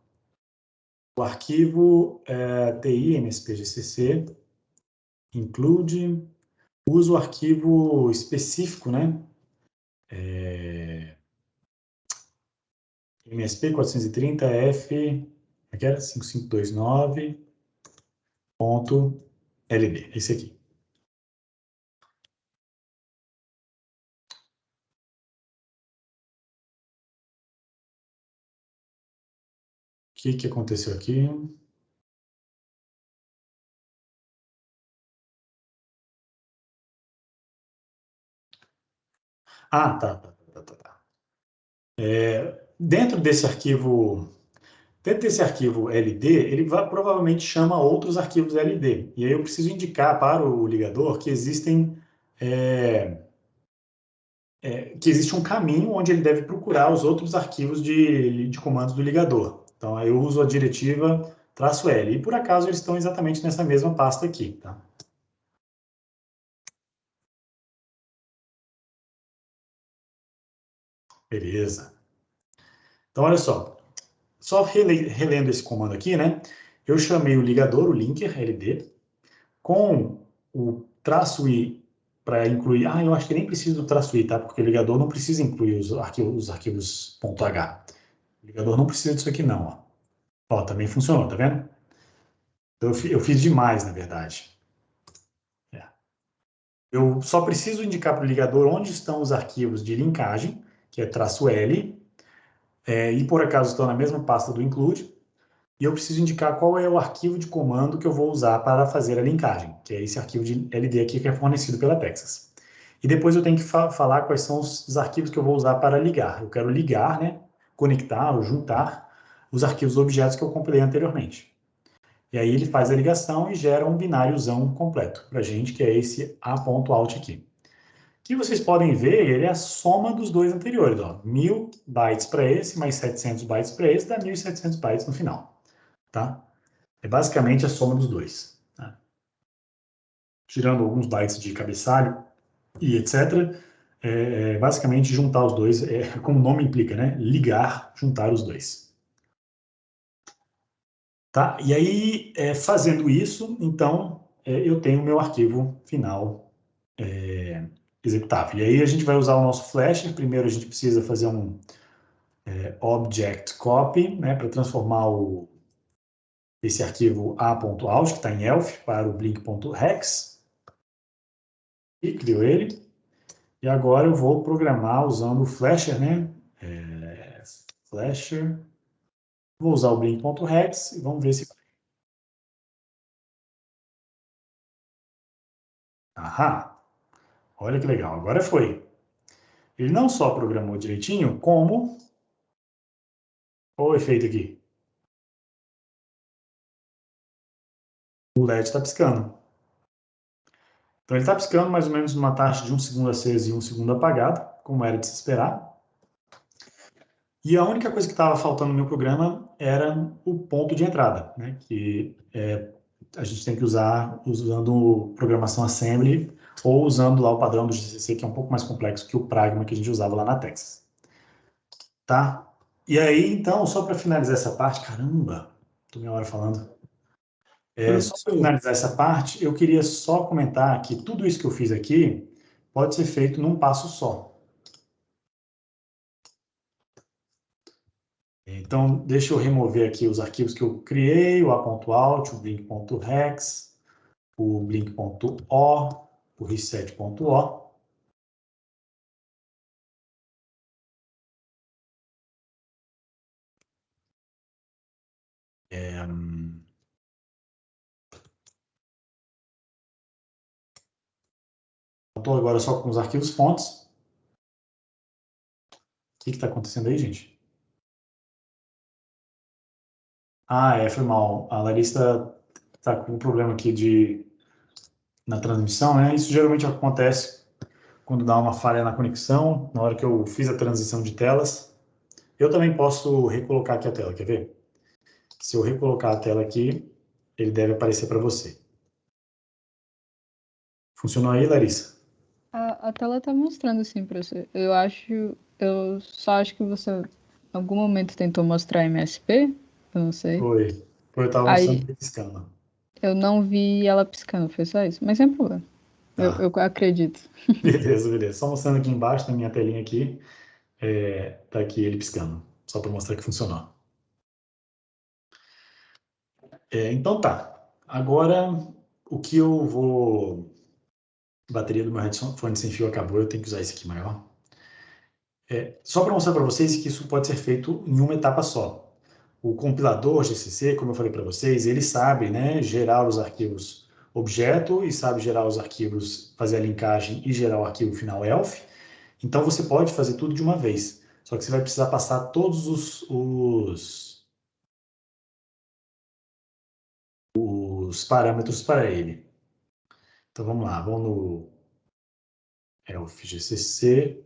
o arquivo TI MSPGCC include, usa o arquivo específico, né? MSP 430 F, aqui era 5529.LD, esse aqui. O que aconteceu aqui? Ah, tá. Dentro desse arquivo LD, ele provavelmente chama outros arquivos LD. E aí eu preciso indicar para o ligador que que existe um caminho onde ele deve procurar os outros arquivos de comandos do ligador. Então, aí eu uso a diretiva "-l", e por acaso eles estão exatamente nessa mesma pasta aqui, tá? Beleza. Então, olha só relendo esse comando aqui, né? Eu chamei o ligador, o linker, LD, com o traço "i", para incluir... eu acho que nem preciso do traço i, tá? Porque o ligador não precisa incluir os arquivos .h. O ligador não precisa disso aqui, não, ó. Ó, também funcionou, tá vendo? Então, eu fiz demais, na verdade. Eu só preciso indicar para o ligador onde estão os arquivos de linkagem, que é -L, e por acaso estão na mesma pasta do include, e eu preciso indicar qual é o arquivo de comando que eu vou usar para fazer a linkagem, que é esse arquivo de LD aqui que é fornecido pela Texas. E depois eu tenho que falar quais são os arquivos que eu vou usar para ligar. Eu quero ligar, né, conectar ou juntar os arquivos objetos que eu compilei anteriormente. E aí ele faz a ligação e gera um bináriozão completo para a gente, que é esse A.out aqui. Que vocês podem ver, ele é a soma dos dois anteriores. Ó. 1000 bytes para esse, mais 700 bytes para esse, dá 1700 bytes no final. Tá? É basicamente a soma dos dois. Tá? Tirando alguns bytes de cabeçalho e etc. Basicamente juntar os dois, como o nome implica, né? Ligar, juntar os dois. Tá? E aí, fazendo isso, então, eu tenho o meu arquivo final executável. E aí a gente vai usar o nosso Flasher. Primeiro a gente precisa fazer um object copy, né, para transformar esse arquivo a.out, que está em elf, para o blink.hex. E criou ele. E agora eu vou programar usando o Flasher, né? Flasher. Vou usar o blink.hex e vamos ver se... Ahá! Olha que legal, agora foi. Ele não só programou direitinho, como... Olha o efeito aqui. O LED está piscando. Então ele está piscando mais ou menos numa taxa de 1 segundo aceso e 1 segundo apagado, como era de se esperar. E a única coisa que estava faltando no meu programa era o ponto de entrada, né? Que a gente tem que usar usando programação assembly ou usando lá o padrão do GCC, que é um pouco mais complexo que o Pragma que a gente usava lá na Texas. Tá? E aí, então, só para finalizar essa parte, caramba, tô meia hora falando. Só para finalizar essa parte, eu queria só comentar que tudo isso que eu fiz aqui pode ser feito num passo só. Então, deixa eu remover aqui os arquivos que eu criei, o a.out, o blink.hex, o blink.o, o reset.o. Estou agora só com os arquivos fontes. O que está acontecendo aí, gente? Foi mal. A Larissa está com um problema aqui na transmissão, né? Isso geralmente acontece quando dá uma falha na conexão, na hora que eu fiz a transição de telas. Eu também posso recolocar aqui a tela, quer ver? Se eu recolocar a tela aqui, ele deve aparecer para você. Funcionou aí, Larissa? A tela tá mostrando assim pra você. Eu só acho que você em algum momento tentou mostrar MSP, eu não sei. Foi. Eu estava mostrando Aí ele piscando. eu não vi ela piscando, foi só isso. Mas sem problema. Tá. Eu acredito. Beleza, beleza. Só mostrando aqui embaixo, na minha telinha aqui, tá aqui ele piscando. Só para mostrar que funcionou. Então tá. Agora, o que eu vou... A bateria do meu headphone sem fio acabou, eu tenho que usar esse aqui maior. Só para mostrar para vocês que isso pode ser feito em uma etapa só. O compilador GCC, como eu falei para vocês, ele sabe, né, gerar os arquivos objeto e sabe gerar os arquivos, fazer a linkagem e gerar o arquivo final elf. Então você pode fazer tudo de uma vez. Só que você vai precisar passar todos os parâmetros para ele. Então vamos lá, vamos no elf GCC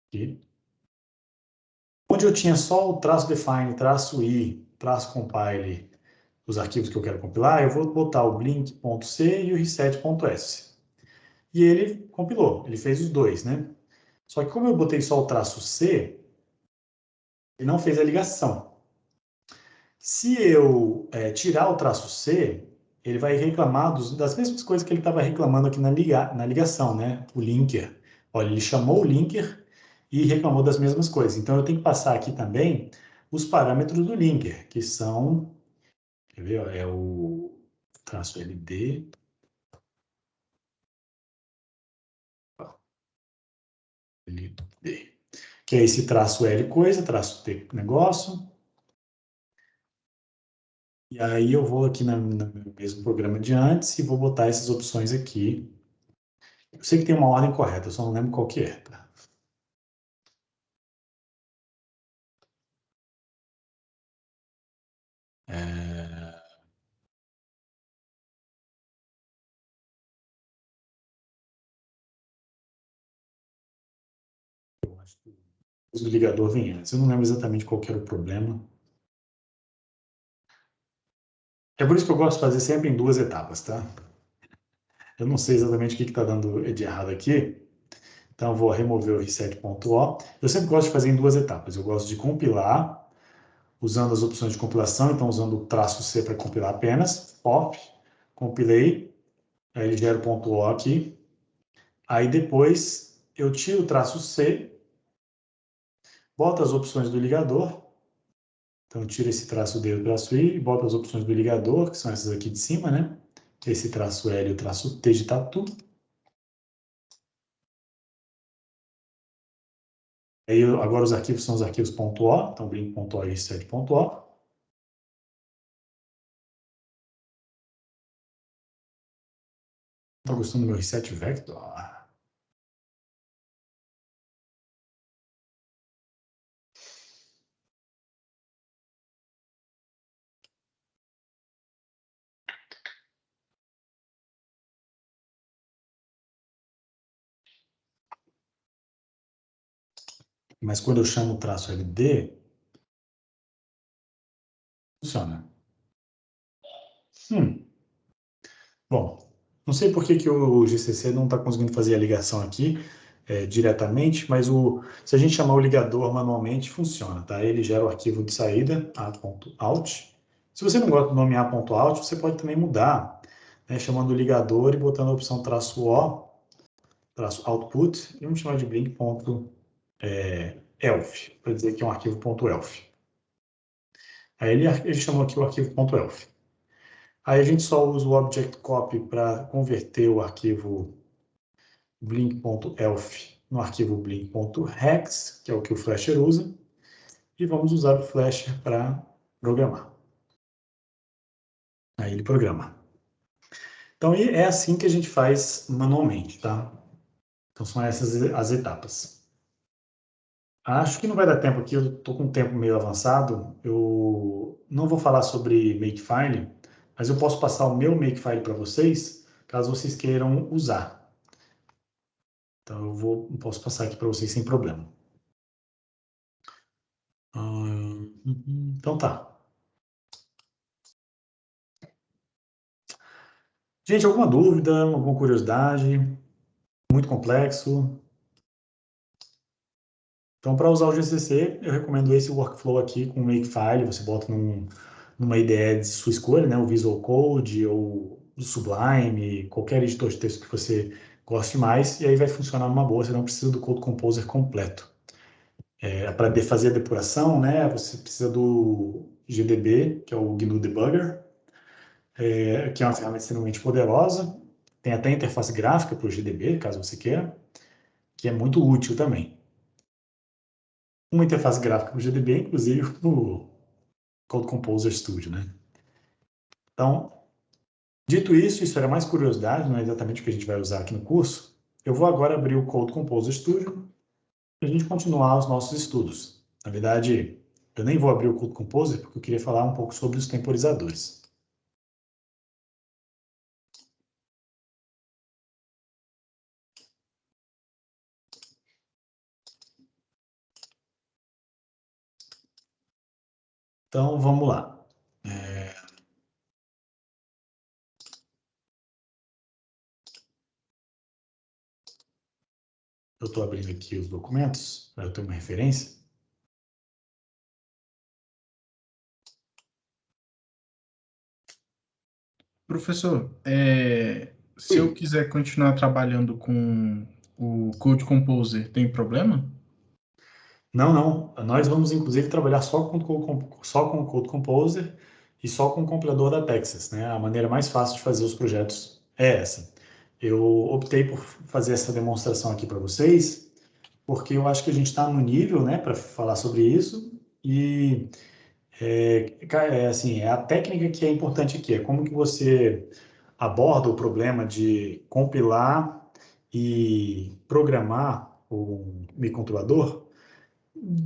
aqui. Onde eu tinha só o traço define, traço i, traço compile, os arquivos que eu quero compilar, eu vou botar o blink.c e o reset.s. E ele compilou, ele fez os dois, né? Só que como eu botei só o traço C, ele não fez a ligação. Se eu tirar o traço C, ele vai reclamar das mesmas coisas que ele estava reclamando aqui na ligação, né? O linker. Olha, ele chamou o linker e reclamou das mesmas coisas. Então, eu tenho que passar aqui também os parâmetros do linker, que são, quer ver, ó, é o traço LD, LD, que é esse traço L coisa, traço T negócio. E aí eu vou aqui no mesmo programa de antes e vou botar essas opções aqui. Eu sei que tem uma ordem correta, eu só não lembro qual que é, tá? É... Eu acho que o ligador vem antes. Eu não lembro exatamente qual que era o problema. É por isso que eu gosto de fazer sempre em duas etapas, tá? Eu não sei exatamente o que está dando de errado aqui. Então, eu vou remover o reset.o. Eu sempre gosto de fazer em duas etapas. Eu gosto de compilar, usando as opções de compilação. Então, usando o traço C para compilar apenas. Pop, compilei. Aí ele gera o ponto .o aqui. Aí depois eu tiro o traço C, boto as opções do ligador. Então, tiro esse traço D e o traço I, e boto as opções do ligador, que são essas aqui de cima, né? Esse traço L e o traço T de tatu. Aí, agora os arquivos são os arquivos .o, então blink.o e reset.o. Estou gostando do meu reset vector. Mas quando eu chamo o traço LD, funciona. Bom, não sei por que o GCC não está conseguindo fazer a ligação aqui diretamente, mas se a gente chamar o ligador manualmente, funciona, tá? Ele gera o arquivo de saída, a.out. Se você não gosta do nome a.out, você pode também mudar, né, chamando o ligador e botando a opção traço O, traço output, e vamos chamar de blink.elf, para dizer que é um arquivo .elf. Aí ele chamou aqui o arquivo .elf. Aí a gente só usa o object copy para converter o arquivo blink.elf no arquivo blink.hex, que é o que o Flasher usa, e vamos usar o Flasher para programar. Aí ele programa. Então, é assim que a gente faz manualmente, tá? Então, são essas as etapas. Acho que não vai dar tempo aqui, eu estou com um tempo meio avançado. Eu não vou falar sobre Makefile, mas eu posso passar o meu Makefile para vocês, caso vocês queiram usar. Então, eu posso passar aqui para vocês sem problema. Então tá. Gente, alguma dúvida, alguma curiosidade? Muito complexo? Então, para usar o GCC, eu recomendo esse workflow aqui com o Makefile. Você bota numa IDE de sua escolha, né? O Visual Code ou o Sublime, qualquer editor de texto que você goste mais, e aí vai funcionar numa boa. Você não precisa do Code Composer completo. Para fazer a depuração, né? Você precisa do GDB, que é o GNU Debugger, que é uma ferramenta extremamente poderosa. Tem até interface gráfica para o GDB, caso você queira, que é muito útil também. Uma interface gráfica para o GDB, inclusive o Code Composer Studio, né? Então, dito isso era mais curiosidade, não é exatamente o que a gente vai usar aqui no curso. Eu vou agora abrir o Code Composer Studio para a gente continuar os nossos estudos. Na verdade, eu nem vou abrir o Code Composer porque eu queria falar um pouco sobre os temporizadores. Então, vamos lá. Eu estou abrindo aqui os documentos para eu ter uma referência. Professor, se eu quiser continuar trabalhando com o Code Composer, tem problema? Não, não. Nós vamos, inclusive, trabalhar só com o Code Composer e só com o compilador da Texas, né? A maneira mais fácil de fazer os projetos é essa. Eu optei por fazer essa demonstração aqui para vocês, porque eu acho que a gente está no nível, né, para falar sobre isso, e assim, é a técnica que é importante aqui, é como que você aborda o problema de compilar e programar um microcontrolador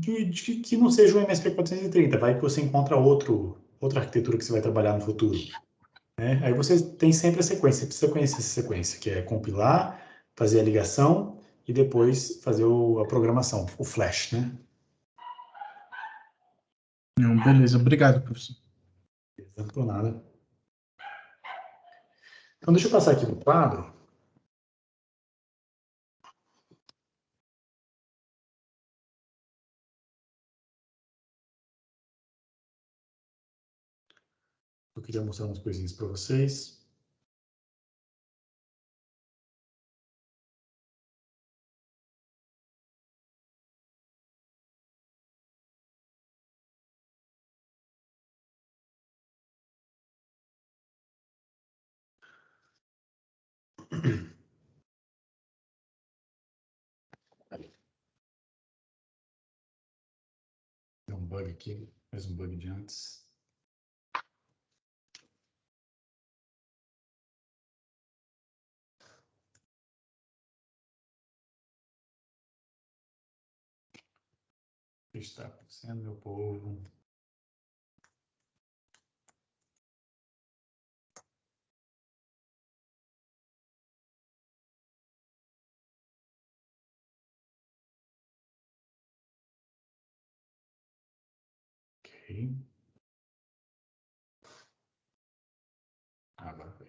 que não seja o MSP430, vai que você encontra outra arquitetura que você vai trabalhar no futuro, né? Aí você tem sempre a sequência, você precisa conhecer essa sequência, que é compilar, fazer a ligação e depois fazer a programação, o flash, né? Não, beleza, obrigado, professor. Não por nada. Então, deixa eu passar aqui no quadro. Eu queria mostrar umas coisinhas para vocês. Tem um bug aqui, mais um bug de antes. O que está acontecendo, meu povo? Ok. Agora foi.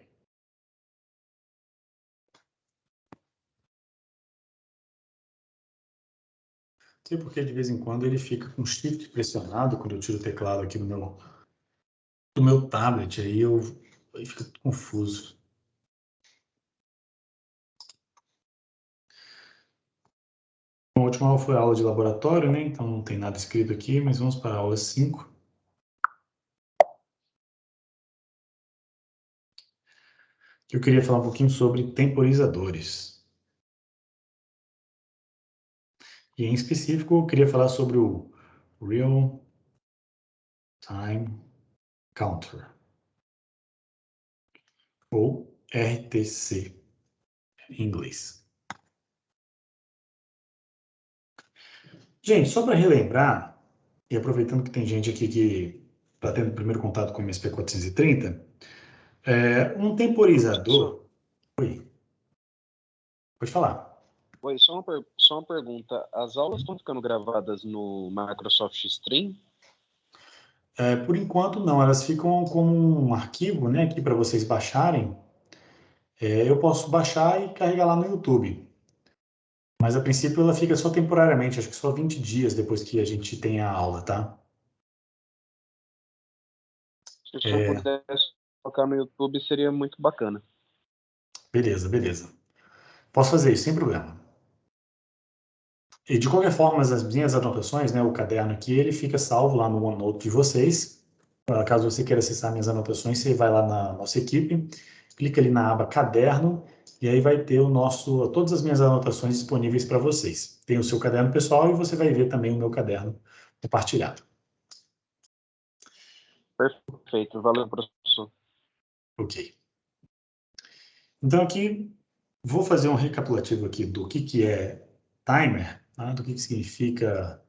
Sei porque de vez em quando ele fica com shift pressionado quando eu tiro o teclado aqui do meu tablet, aí fica tudo confuso. A última aula foi a aula de laboratório, né? Então não tem nada escrito aqui, mas vamos para a aula 5. Eu queria falar um pouquinho sobre temporizadores. E em específico, eu queria falar sobre o Real Time Counter, ou RTC em inglês. Gente, só para relembrar, e aproveitando que tem gente aqui que está tendo o primeiro contato com o MSP430, um temporizador... Oi, pode falar. Oi, só uma pergunta. As aulas estão ficando gravadas no Microsoft Stream? Por enquanto, não. Elas ficam como um arquivo, né, aqui para vocês baixarem. Eu posso baixar e carregar lá no YouTube. Mas, a princípio, ela fica só temporariamente. Acho que só 20 dias depois que a gente tem a aula, tá? Se o senhor pudesse colocar no YouTube, seria muito bacana. Beleza, beleza. Posso fazer isso, sem problema. E, de qualquer forma, as minhas anotações, né, o caderno aqui, ele fica salvo lá no OneNote de vocês. Caso você queira acessar minhas anotações, você vai lá na nossa equipe, clica ali na aba Caderno, e aí vai ter todas as minhas anotações disponíveis para vocês. Tem o seu caderno pessoal e você vai ver também o meu caderno compartilhado. Perfeito, valeu, professor. Ok. Então, aqui, vou fazer um recapitulativo aqui do que é timer, tá? Do que significa,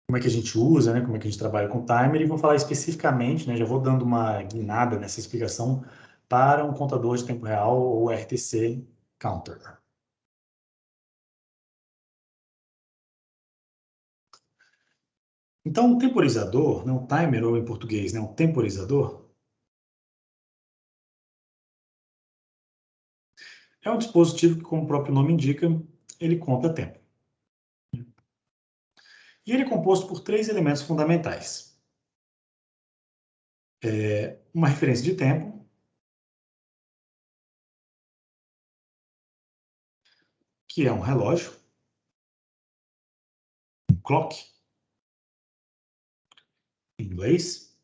como é que a gente usa, né? Como é que a gente trabalha com timer, e vou falar especificamente, né? Já vou dando uma guinada nessa explicação para um contador de tempo real, ou RTC Counter. Então, um temporizador, né, um timer, ou em português, né, um temporizador, é um dispositivo que, como o próprio nome indica, ele conta tempo. E ele é composto por 3 elementos fundamentais. Uma referência de tempo, que é um relógio, um clock, em inglês,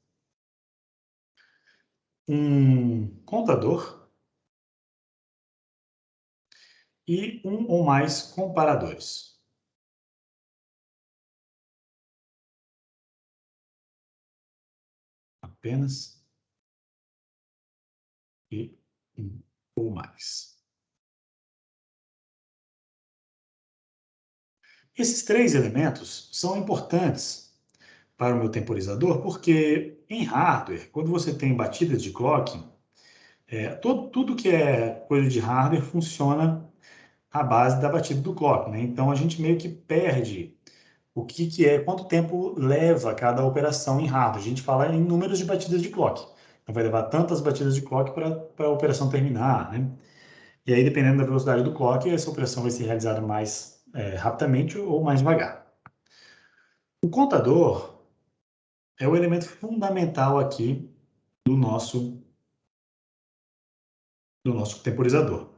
um contador e um ou mais comparadores. Apenas e um ou mais. Esses três elementos são importantes para o meu temporizador, porque em hardware, quando você tem batidas de clocking, tudo que é coisa de hardware funciona à base da batida do clock, né? Então a gente meio que perde o que é, quanto tempo leva cada operação em hardware. A gente fala em números de batidas de clock. Então vai levar tantas batidas de clock para a operação terminar, né? E aí, dependendo da velocidade do clock, essa operação vai ser realizada mais rapidamente ou mais devagar. O contador é o elemento fundamental aqui do nosso temporizador.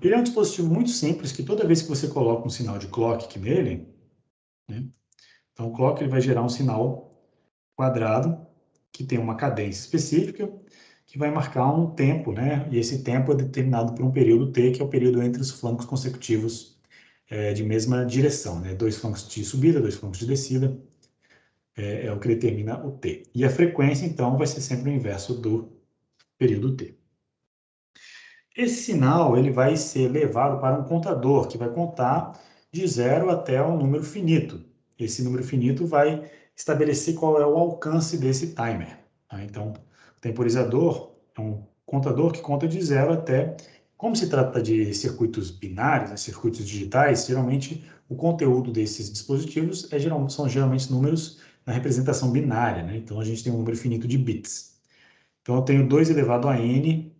Ele é um dispositivo muito simples que toda vez que você coloca um sinal de clock aqui nele, né, então o clock ele vai gerar um sinal quadrado que tem uma cadência específica que vai marcar um tempo, né? E esse tempo é determinado por um período t, que é o período entre os flancos consecutivos de mesma direção, né? 2 flancos de subida, 2 flancos de descida, é o que determina o t. E a frequência, então, vai ser sempre o inverso do período t. Esse sinal ele vai ser levado para um contador, que vai contar de 0 até um número finito. Esse número finito vai estabelecer qual é o alcance desse timer. Tá? Então, o temporizador é um contador que conta de 0 até... Como se trata de circuitos binários, né, circuitos digitais, geralmente o conteúdo desses dispositivos são geralmente números na representação binária. Né? Então, a gente tem um número finito de bits. Então, eu tenho 2 elevado a n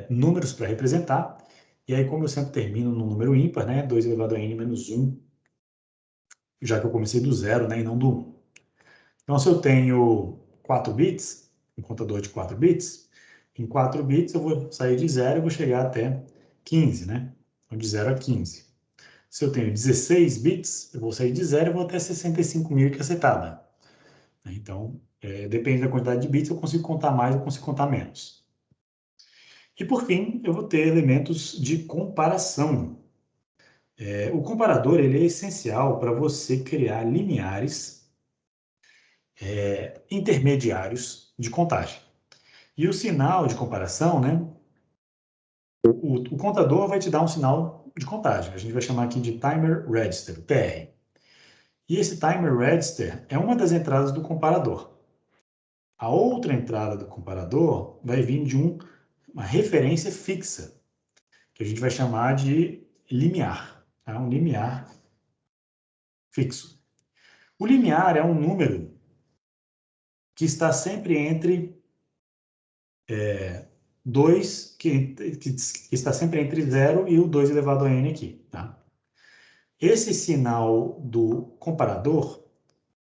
números para representar, e aí, como eu sempre termino no número ímpar, né, 2 elevado a n menos 1, já que eu comecei do zero, né, e não do 1. Então, se eu tenho 4 bits, um contador de 4 bits, em 4 bits eu vou sair de 0 e vou chegar até 15, né? Então, de 0 a 15. Se eu tenho 16 bits, eu vou sair de 0 e vou até 65.000 e cacetada. Então, depende da quantidade de bits, eu consigo contar mais ou consigo contar menos. E, por fim, eu vou ter elementos de comparação. O comparador ele é essencial para você criar limiares intermediários de contagem. E o sinal de comparação, né? O contador vai te dar um sinal de contagem. A gente vai chamar aqui de Timer Register, TR. E esse Timer Register é uma das entradas do comparador. A outra entrada do comparador vai vir de uma referência fixa, que a gente vai chamar de limiar. Tá? Um limiar fixo. O limiar é um número que está sempre entre 2, que está sempre entre 0 e o 2 elevado a n aqui. Tá? Esse sinal do comparador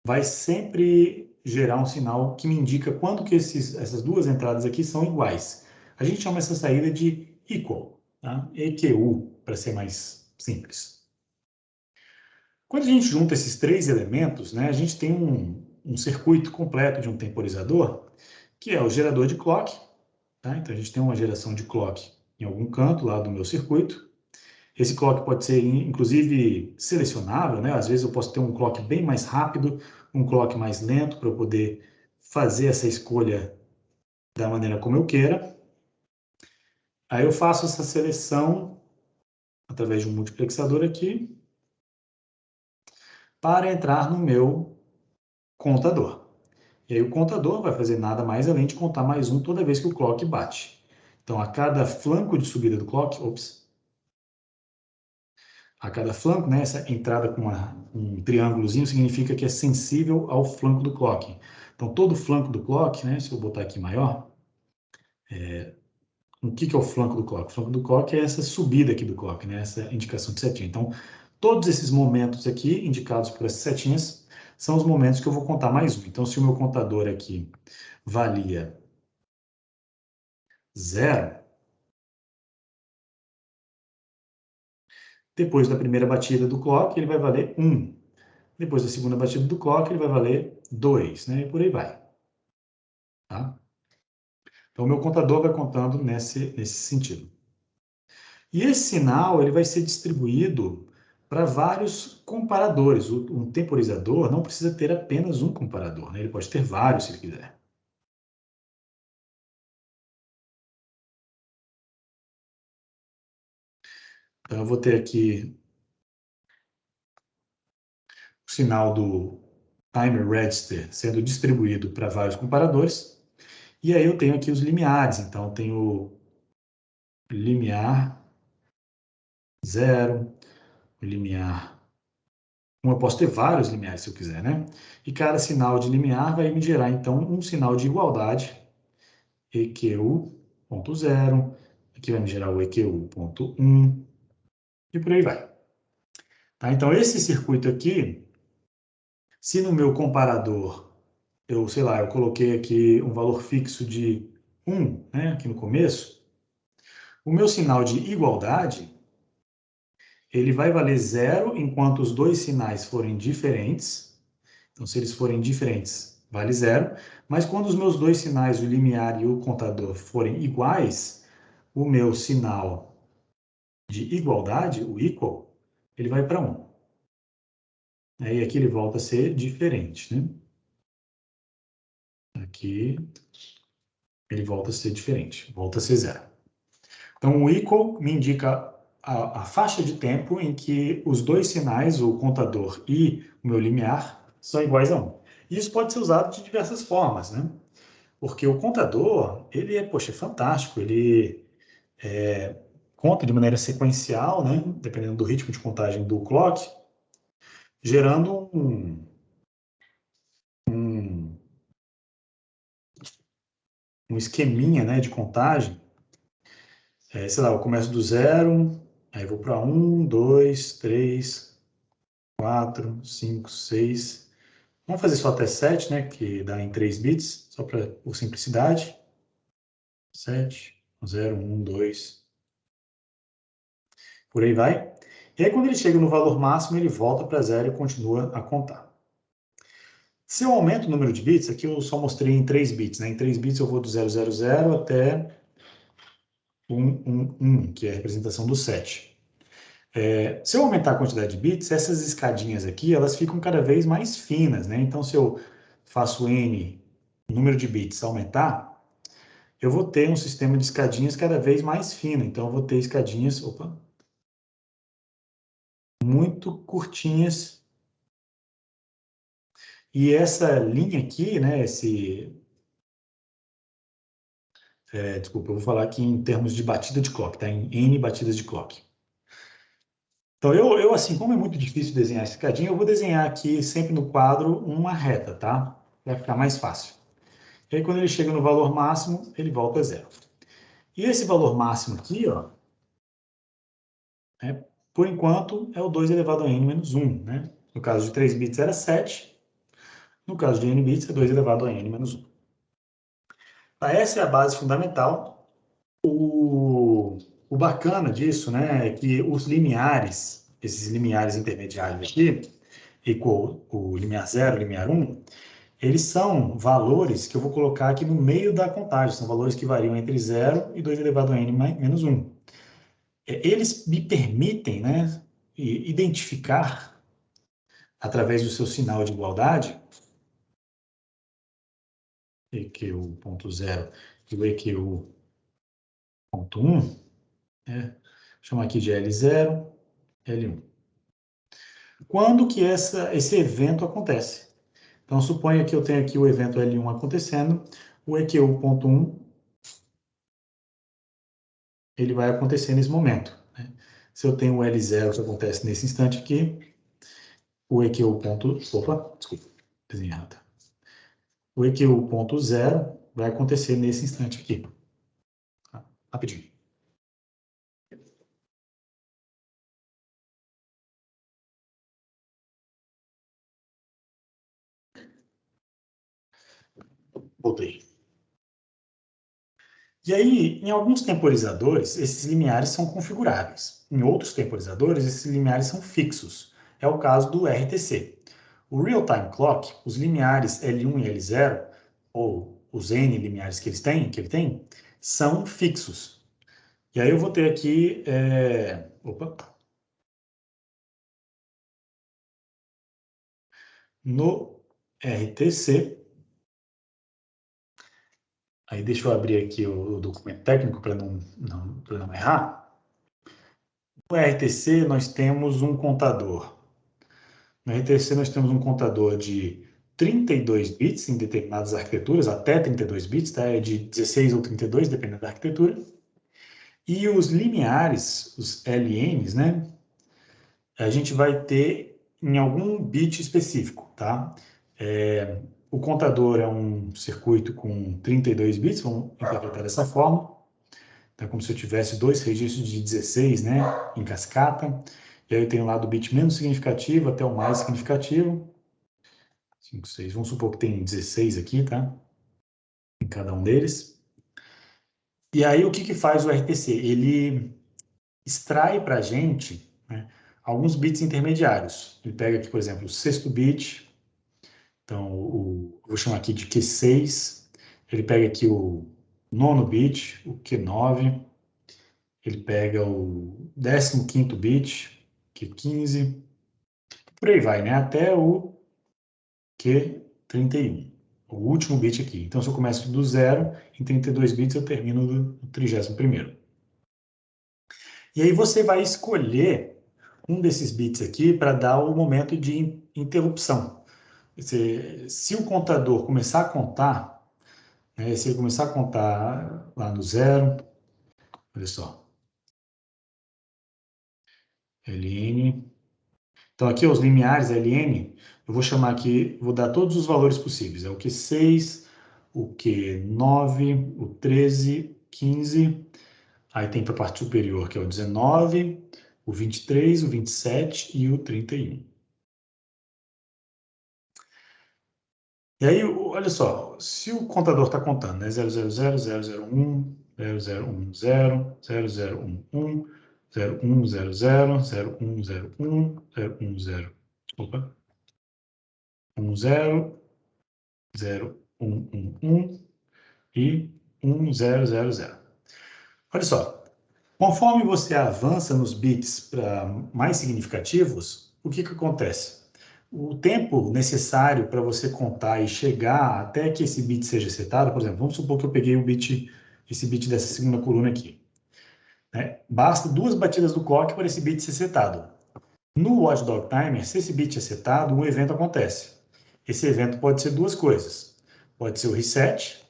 vai sempre gerar um sinal que me indica quando que essas duas entradas aqui são iguais. A gente chama essa saída de equal, tá? EQU, para ser mais simples. Quando a gente junta esses três elementos, né, a gente tem um circuito completo de um temporizador, que é o gerador de clock. Tá? Então, a gente tem uma geração de clock em algum canto lá do meu circuito. Esse clock pode ser, inclusive, selecionável, né? Às vezes eu posso ter um clock bem mais rápido, um clock mais lento, para eu poder fazer essa escolha da maneira como eu queira. Aí eu faço essa seleção através de um multiplexador aqui para entrar no meu contador. E aí o contador vai fazer nada mais além de contar mais um toda vez que o clock bate. Então, a cada flanco de subida do clock, a cada flanco, né, essa entrada com um triângulozinho significa que é sensível ao flanco do clock. Então, todo flanco do clock, né, se eu botar aqui maior, o que é o flanco do clock? O flanco do clock é essa subida aqui do clock, né, essa indicação de setinha. Então, todos esses momentos aqui, indicados por essas setinhas, são os momentos que eu vou contar mais um. Então, se o meu contador aqui valia 0, Depois da primeira batida do clock, ele vai valer 1. Depois da segunda batida do clock, ele vai valer 2, né? E por aí vai. Tá? Então, o meu contador vai contando nesse sentido. E esse sinal ele vai ser distribuído para vários comparadores. Um temporizador não precisa ter apenas um comparador, né? Ele pode ter vários se ele quiser. Então, eu vou ter aqui o sinal do timer register sendo distribuído para vários comparadores. E aí eu tenho aqui os limiares. Então, eu tenho limiar 0, o limiar 1. Eu posso ter vários limiares se eu quiser, né? E cada sinal de limiar vai me gerar, então, um sinal de igualdade, EQ.0. Aqui vai me gerar o EQ.1. E por aí vai. Tá? Então, esse circuito aqui, se no meu comparador, sei lá, eu coloquei aqui um valor fixo de 1, né, aqui no começo, o meu sinal de igualdade, ele vai valer 0 enquanto os dois sinais forem diferentes. Então, se eles forem diferentes, vale 0. Mas quando os meus dois sinais, o limiar e o contador, forem iguais, o meu sinal de igualdade, o equal, ele vai para 1. Aí aqui ele volta a ser diferente, né? Aqui ele volta a ser diferente, volta a ser 0. Então, o equal me indica a faixa de tempo em que os dois sinais, o contador e o meu limiar, são iguais a 1. E isso pode ser usado de diversas formas, né? Porque o contador, ele poxa, é fantástico, ele conta de maneira sequencial, né? Dependendo do ritmo de contagem do clock, gerando um esqueminha, né, de contagem. Sei lá, eu começo do 0, aí vou para 1, 2, 3, 4, 5, 6. Vamos fazer só até 7, né, que dá em 3 bits, só por simplicidade. 7, 0, 1, 2. Por aí vai. E aí, quando ele chega no valor máximo, ele volta para 0 e continua a contar. Se eu aumento o número de bits, aqui eu só mostrei em 3 bits, né? Em 3 bits eu vou do 000 até 111, que é a representação do 7. Se eu aumentar a quantidade de bits, essas escadinhas aqui, elas ficam cada vez mais finas, né? Então, se eu faço n, o número de bits aumentar, eu vou ter um sistema de escadinhas cada vez mais fino. Então, eu vou ter escadinhas, muito curtinhas. E essa linha aqui, né, desculpa, eu vou falar aqui em termos de batida de clock, tá? Em N batidas de clock. Então, eu assim, como é muito difícil desenhar essa escadinha, eu vou desenhar aqui sempre no quadro uma reta, tá? Vai ficar mais fácil. E aí, quando ele chega no valor máximo, ele volta a 0. E esse valor máximo aqui, ó, por enquanto, é o 2 elevado a n menos 1, né? No caso de 3 bits era 7, no caso de n bits é 2 elevado a n menos 1. Tá, essa é a base fundamental. O bacana disso, né, é que os limiares, esses limiares intermediários aqui, equal o limiar 0, limiar 1, eles são valores que eu vou colocar aqui no meio da contagem, são valores que variam entre 0 e 2 elevado a n menos 1. Eles me permitem, né, identificar, através do seu sinal de igualdade, EQ.0 e o EQ.1, né, vou chamar aqui de L0, L1. Quando que esse evento acontece? Então, suponha que eu tenho aqui o evento L1 acontecendo, o EQ.1 ele vai acontecer nesse momento, né? Se eu tenho o L0 que acontece nesse instante aqui, o EQ. Opa, desculpa, desenhei errado. O EQ.0 vai acontecer nesse instante aqui. Rapidinho. Voltei. E aí, em alguns temporizadores, esses limiares são configuráveis. Em outros temporizadores, esses limiares são fixos. É o caso do RTC. O Real-Time Clock, os limiares L1 e L0, ou os N limiares que ele tem, são fixos. E aí eu vou ter aqui... No RTC, aí deixa eu abrir aqui o documento técnico para não errar. No RTC, nós temos um contador. No RTC, nós temos um contador de 32 bits em determinadas arquiteturas, até 32 bits, tá? É de 16 ou 32, dependendo da arquitetura. E os limiares, os LNs, né? A gente vai ter em algum bit específico, tá? O contador é um circuito com 32 bits, vamos interpretar dessa forma. Então, é como se eu tivesse dois registros de 16, né, em cascata. E aí eu tenho lá do bit menos significativo até o mais significativo. 5, 6. Vamos supor que tem 16 aqui, tá? Em cada um deles. E aí o que faz o RTC? Ele extrai para a gente, né, alguns bits intermediários. Ele pega aqui, por exemplo, o sexto bit. Então, vou chamar aqui de Q6. Ele pega aqui o nono bit, o Q9. Ele pega o 15º bit, Q15. Por aí vai, né? Até o Q31. O último bit aqui. Então, se eu começo do 0, em 32 bits eu termino no 31º. E aí você vai escolher um desses bits aqui para dar o momento de interrupção. Se o contador começar a contar, né, se ele começar a contar lá no 0, olha só, LN. Então, aqui os limiares LN, eu vou chamar aqui, vou dar todos os valores possíveis. É o Q6, o Q9, o 13, 15. Aí tem para a parte superior, que é o 19, o 23, o 27 e o 31. E aí, olha só, se o contador está contando, né? 000, 001, 0010, 0011, 0100, 0101, 010, opa, 10, 0111 e 1000. Olha só, conforme você avança nos bits para mais significativos, o que acontece? O tempo necessário para você contar e chegar até que esse bit seja setado, por exemplo, vamos supor que eu peguei esse bit dessa segunda coluna aqui, né? Basta 2 batidas do clock para esse bit ser setado. No Watchdog Timer, se esse bit é setado, um evento acontece. Esse evento pode ser duas coisas. Pode ser o reset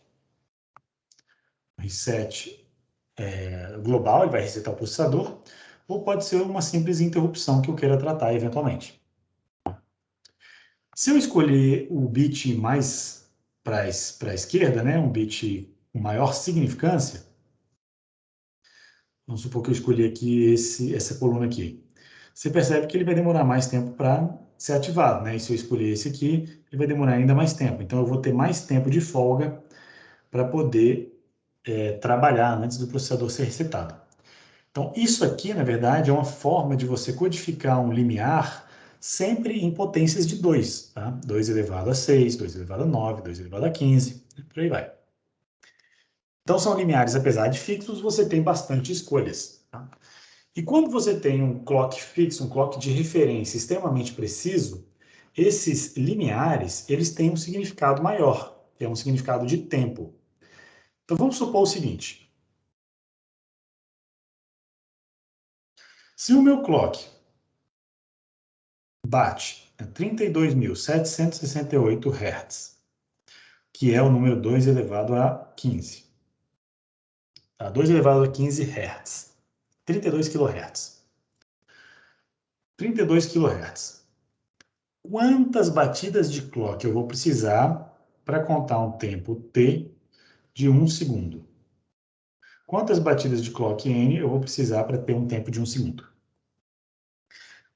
global, ele vai resetar o processador, ou pode ser uma simples interrupção que eu queira tratar eventualmente. Se eu escolher o bit mais para a esquerda, né, um bit com maior significância, vamos supor que eu escolhi aqui essa coluna aqui. Você percebe que ele vai demorar mais tempo para ser ativado, né? E se eu escolher esse aqui, ele vai demorar ainda mais tempo. Então, eu vou ter mais tempo de folga para poder trabalhar antes do processador ser resetado. Então, isso aqui, na verdade, é uma forma de você codificar um limiar sempre em potências de 2, tá? 2 elevado a 6, 2 elevado a 9, 2 elevado a 15, por aí vai. Então, são limiares, apesar de fixos, você tem bastante escolhas, tá? E quando você tem um clock fixo, um clock de referência extremamente preciso, esses limiares, eles têm um significado maior, que é um significado de tempo. Então, vamos supor o seguinte. Se o meu clock bate a 32.768 Hz, que é o número 2 elevado a 15. Tá? 2 elevado a 15 Hz. 32 kHz. 32 kHz. Quantas batidas de clock eu vou precisar para contar um tempo T de 1 segundo? Quantas batidas de clock N eu vou precisar para ter um tempo de 1 segundo?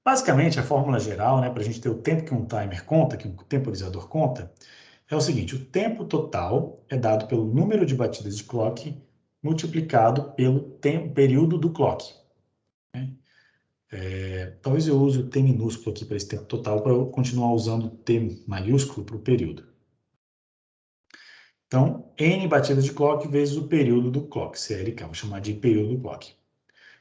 Basicamente, a fórmula geral, né, para a gente ter o tempo que um timer conta, que um temporizador conta, é o seguinte: o tempo total é dado pelo número de batidas de clock multiplicado pelo período do clock. Né? Talvez eu use o T minúsculo aqui para esse tempo total, para eu continuar usando o T maiúsculo para o período. Então, N batidas de clock vezes o período do clock, CLK, vou chamar de período do clock.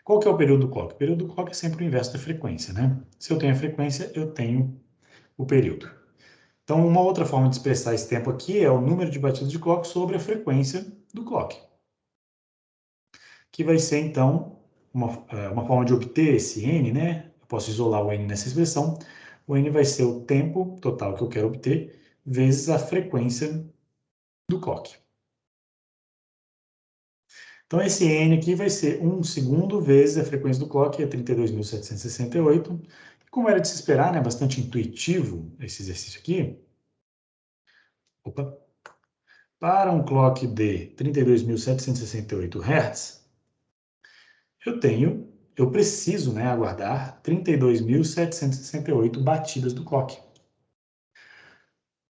Qual que é o período do clock? O período do clock é sempre o inverso da frequência, né? Se eu tenho a frequência, eu tenho o período. Então, uma outra forma de expressar esse tempo aqui é o número de batidas de clock sobre a frequência do clock. Que vai ser, então, uma forma de obter esse N, né? Eu posso isolar o N nessa expressão. O N vai ser o tempo total que eu quero obter vezes a frequência do clock. Então, esse N aqui vai ser 1 segundo vezes a frequência do clock, que é 32.768. Como era de se esperar, né? Bastante intuitivo esse exercício aqui. Opa! Para um clock de 32.768 Hz, eu preciso, né, aguardar 32.768 batidas do clock.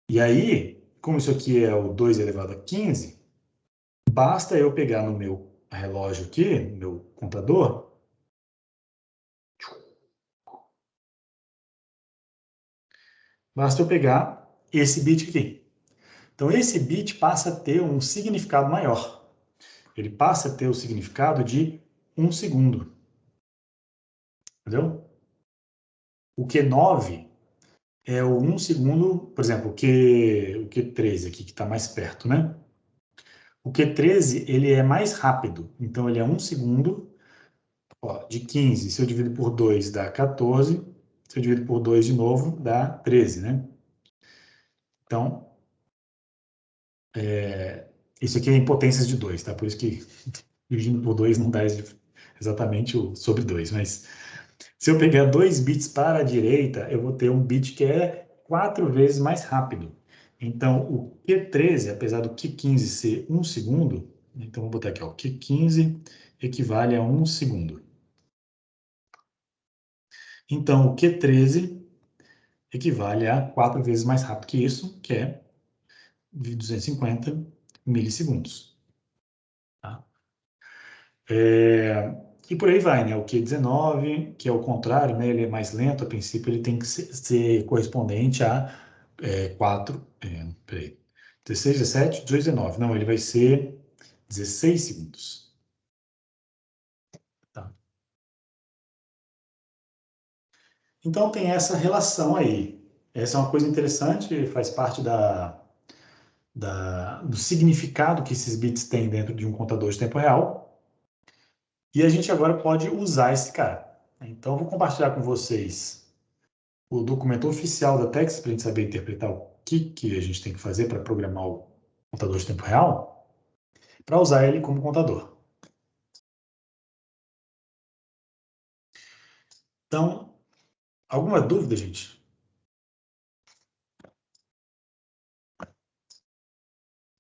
E aí, como isso aqui é o 2 elevado a 15, basta eu pegar no meu relógio aqui, no meu contador, basta eu pegar esse bit aqui. Então, esse bit passa a ter um significado maior. Ele passa a ter o significado de 1 segundo. Entendeu? O Q9 é o 1 segundo, por exemplo, o Q13 aqui, que está mais perto, né? O Q13, ele é mais rápido. Então, ele é 1 segundo, ó, de 15. Se eu divido por 2, dá 14. Se eu divido por 2 de novo, dá 13, né? Então, isso aqui é em potências de 2, tá? Por isso que dividindo por 2 não dá exatamente o sobre 2. Mas se eu pegar 2 bits para a direita, eu vou ter um bit que é 4 vezes mais rápido. Então, o Q13, apesar do Q15 ser 1 segundo, então vou botar aqui, ó, Q15 equivale a 1 segundo. Então, o Q13 equivale a 4 vezes mais rápido que isso, que é 250 milissegundos. Tá? E por aí vai, né? O Q19, que é o contrário, né? Ele é mais lento, a princípio ele tem que ser correspondente a 4, peraí, 16, 17, 18, 19. Não, ele vai ser 16 segundos. Tá? Então tem essa relação aí. Essa é uma coisa interessante, faz parte do significado que esses bits têm dentro de um contador de tempo real. E a gente agora pode usar esse cara. Então eu vou compartilhar com vocês o documento oficial da Texas para a gente saber interpretar o que a gente tem que fazer para programar o contador de tempo real, para usar ele como contador. Então, alguma dúvida, gente?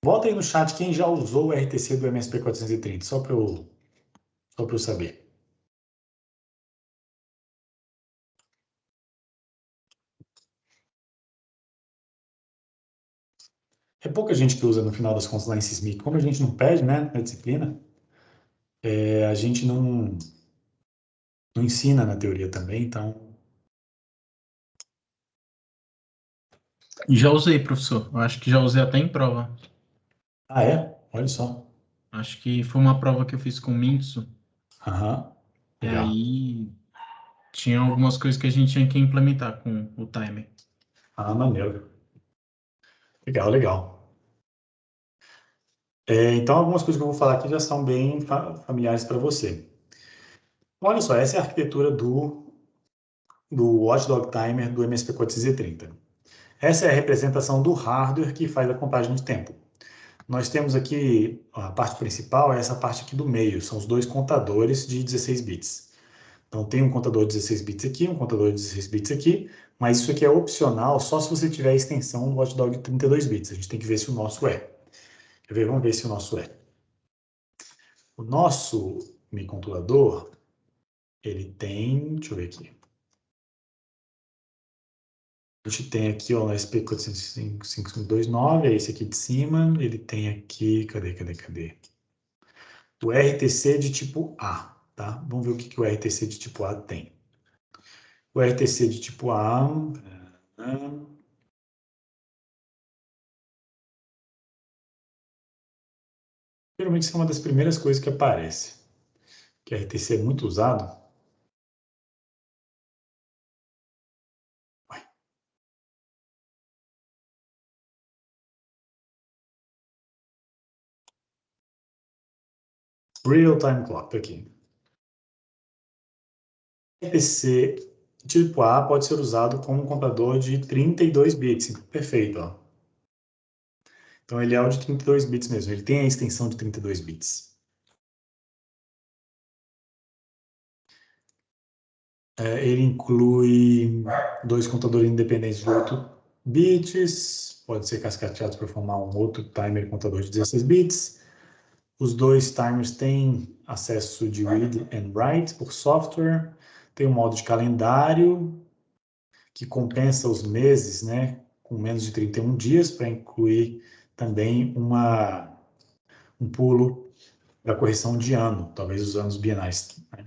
Bota aí no chat quem já usou o RTC do MSP 430, só para eu saber. É pouca gente que usa, no final das contas, lá em SISMIC. Como a gente não pede, né, na disciplina, a gente não ensina na teoria também, então... Já usei, professor. Eu acho que já usei até em prova. Ah, é? Olha só. Acho que foi uma prova que eu fiz com o Mintsu. Aham, E legal. aí tinha algumas coisas que a gente tinha que implementar com o timer. Ah, maneiro. Legal, legal. Então, algumas coisas que eu vou falar aqui já são bem familiares para você. Olha só, essa é a arquitetura do Watchdog Timer do MSP430. Essa é a representação do hardware que faz a contagem de tempo. Nós temos aqui, a parte principal é essa parte aqui do meio, são os dois contadores de 16 bits. Então, tem um contador de 16 bits aqui, um contador de 16 bits aqui, mas isso aqui é opcional só se você tiver a extensão do Watchdog de 32 bits. A gente tem que ver se o nosso é. Quer ver? Vamos ver se o nosso é. O nosso microcontrolador, ele tem, deixa eu ver aqui. A gente tem aqui, ó, no SP405.529, é esse aqui de cima. Ele tem aqui, cadê? o RTC de tipo A, tá? Vamos ver o que o RTC de tipo A tem. O RTC de tipo A... geralmente isso é uma das primeiras coisas que aparece. Que RTC é muito usado. Real-time clock, tá aqui. RTC tipo A pode ser usado como um contador de 32 bits. Perfeito, ó. Então ele é o de 32 bits mesmo, ele tem a extensão de 32 bits. Ele inclui dois contadores independentes de 8 bits, pode ser cascateados para formar um outro timer contador de 16 bits. Os dois timers têm acesso de read and write por software. Tem um modo de calendário que compensa os meses, né, com menos de 31 dias, para incluir também um pulo da correção de ano, talvez os anos bienais. Né?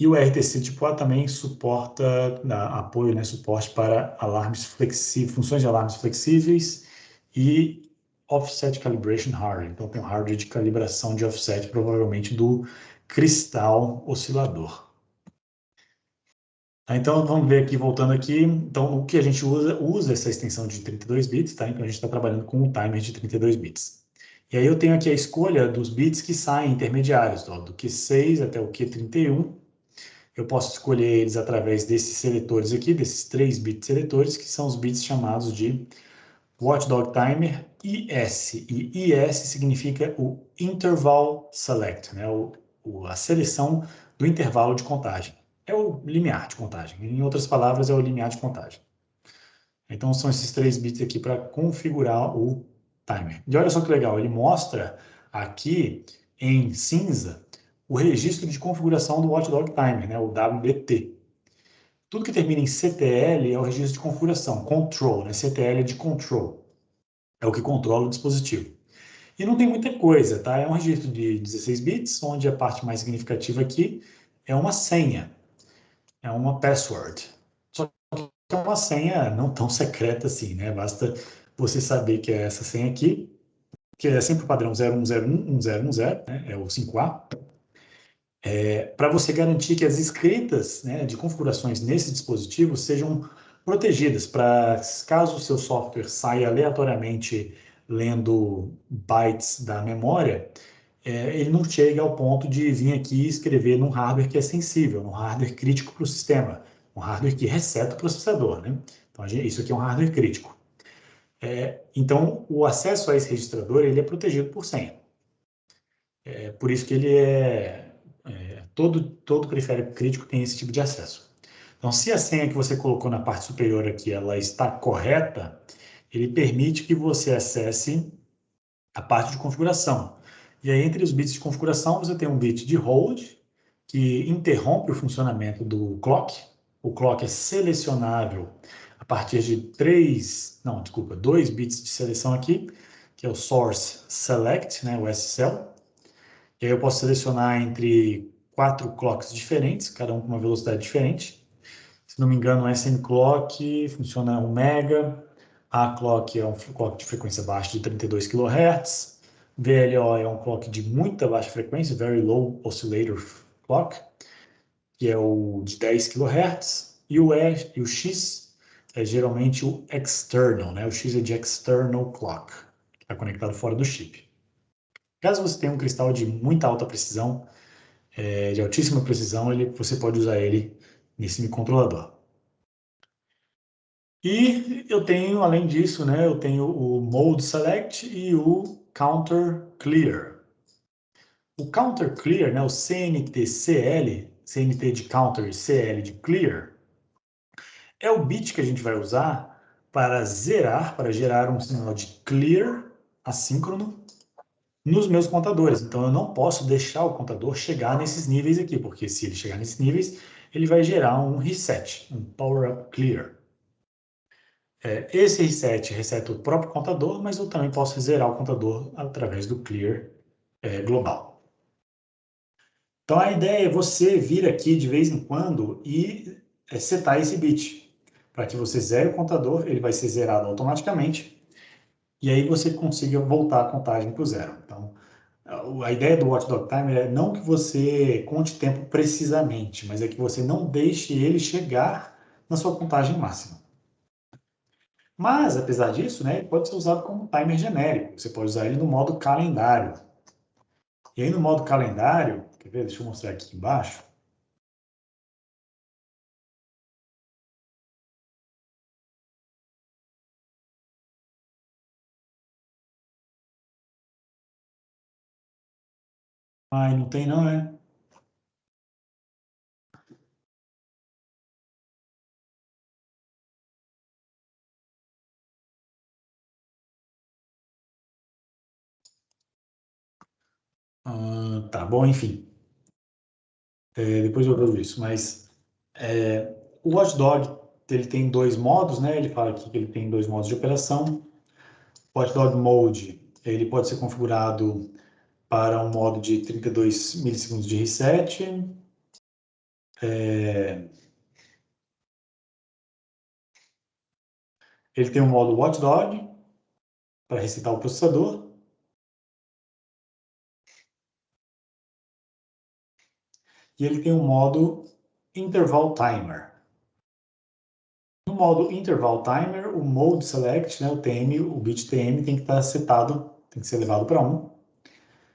E o RTC tipo A também suporta apoio, né, suporte para alarmes flexíveis, funções de alarmes flexíveis e offset calibration hardware. Então tem um hardware de calibração de offset, provavelmente do cristal oscilador. Então vamos ver aqui, voltando aqui, então o que a gente usa essa extensão de 32 bits, tá? Então a gente está trabalhando com um timer de 32 bits. E aí eu tenho aqui a escolha dos bits que saem intermediários, ó, do Q6 até o Q31. Eu posso escolher eles através desses seletores aqui, desses 3 bits seletores, que são os bits chamados de Watchdog Timer IS. E IS significa o Interval Select, né? A seleção do intervalo de contagem. É o limiar de contagem. Em outras palavras, é o limiar de contagem. Então, são esses 3 bits aqui para configurar o timer. E olha só que legal, ele mostra aqui em cinza o registro de configuração do Watchdog Timer, né, o WDT. Tudo que termina em CTL é o registro de configuração, control, né? CTL é de control, é o que controla o dispositivo. E não tem muita coisa, tá? É um registro de 16 bits, onde a parte mais significativa aqui é uma senha, é uma password. Só que é uma senha não tão secreta assim, né? Basta você saber que é essa senha aqui, que é sempre o padrão 01011010, né? É o 5A. Para você garantir que as escritas, né, de configurações nesse dispositivo sejam protegidas, para caso o seu software saia aleatoriamente lendo bytes da memória, ele não chegue ao ponto de vir aqui e escrever num hardware que é sensível, num hardware crítico para o sistema, um hardware que reseta o processador. Né? Então, isso aqui é um hardware crítico. Então, o acesso a esse registrador ele é protegido por senha. Por isso que ele todo periférico crítico tem esse tipo de acesso. Então, se a senha que você colocou na parte superior aqui ela está correta, ele permite que você acesse a parte de configuração. E aí, entre os bits de configuração, você tem um bit de hold, que interrompe o funcionamento do clock. O clock é selecionável a partir de 2 bits de seleção aqui, que é o source select, né, o SSL. E aí eu posso selecionar entre 4 clocks diferentes, cada um com uma velocidade diferente. Se não me engano, o SN clock funciona 1 mega, A clock é um clock de frequência baixa de 32 kHz, VLO é um clock de muita baixa frequência, Very Low Oscillator Clock, que é o de 10 kHz, e o X é geralmente o external, né? O X é de external clock, que está conectado fora do chip. Caso você tenha um cristal de muita alta precisão, de altíssima precisão, você pode usar ele nesse microcontrolador. E eu tenho, além disso, né, eu tenho o Mode Select e o Counter Clear. O Counter Clear, né, o CNT-CL, CNT de Counter e CL de Clear, é o bit que a gente vai usar para zerar, para gerar um sinal de clear assíncrono nos meus contadores. Então, eu não posso deixar o contador chegar nesses níveis aqui, porque se ele chegar nesses níveis, ele vai gerar um reset, um power up clear. Esse reset reseta o próprio contador, mas eu também posso zerar o contador através do clear global. Então, a ideia é você vir aqui de vez em quando e setar esse bit. Para que você zere o contador, ele vai ser zerado automaticamente. E aí você consiga voltar a contagem para o zero. Então, a ideia do Watchdog Timer é não que você conte tempo precisamente, mas é que você não deixe ele chegar na sua contagem máxima. Mas, apesar disso, né, ele pode ser usado como timer genérico. Você pode usar ele no modo calendário. E aí no modo calendário, quer ver? Deixa eu mostrar aqui embaixo. Ai, não tem não, né? Tá bom, enfim. Depois eu vejo isso, mas o Watchdog ele tem dois modos, né? Ele fala aqui que ele tem dois modos de operação. O Watchdog Mode ele pode ser configurado para um modo de 32 milissegundos de reset. Ele tem um modo Watchdog para resetar o processador. E ele tem um modo Interval Timer. No modo Interval Timer, o Mode Select, né, o TM, o bit TM tem que estar setado, tem que ser levado para 1,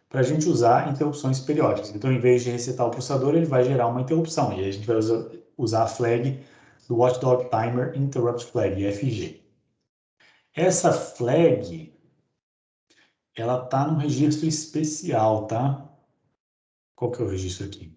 para a gente usar interrupções periódicas. Então, em vez de resetar o processador, ele vai gerar uma interrupção. E aí a gente vai usar a flag do Watchdog Timer Interrupt Flag, FG. Essa flag, ela está num registro especial, tá? Qual que é o registro aqui?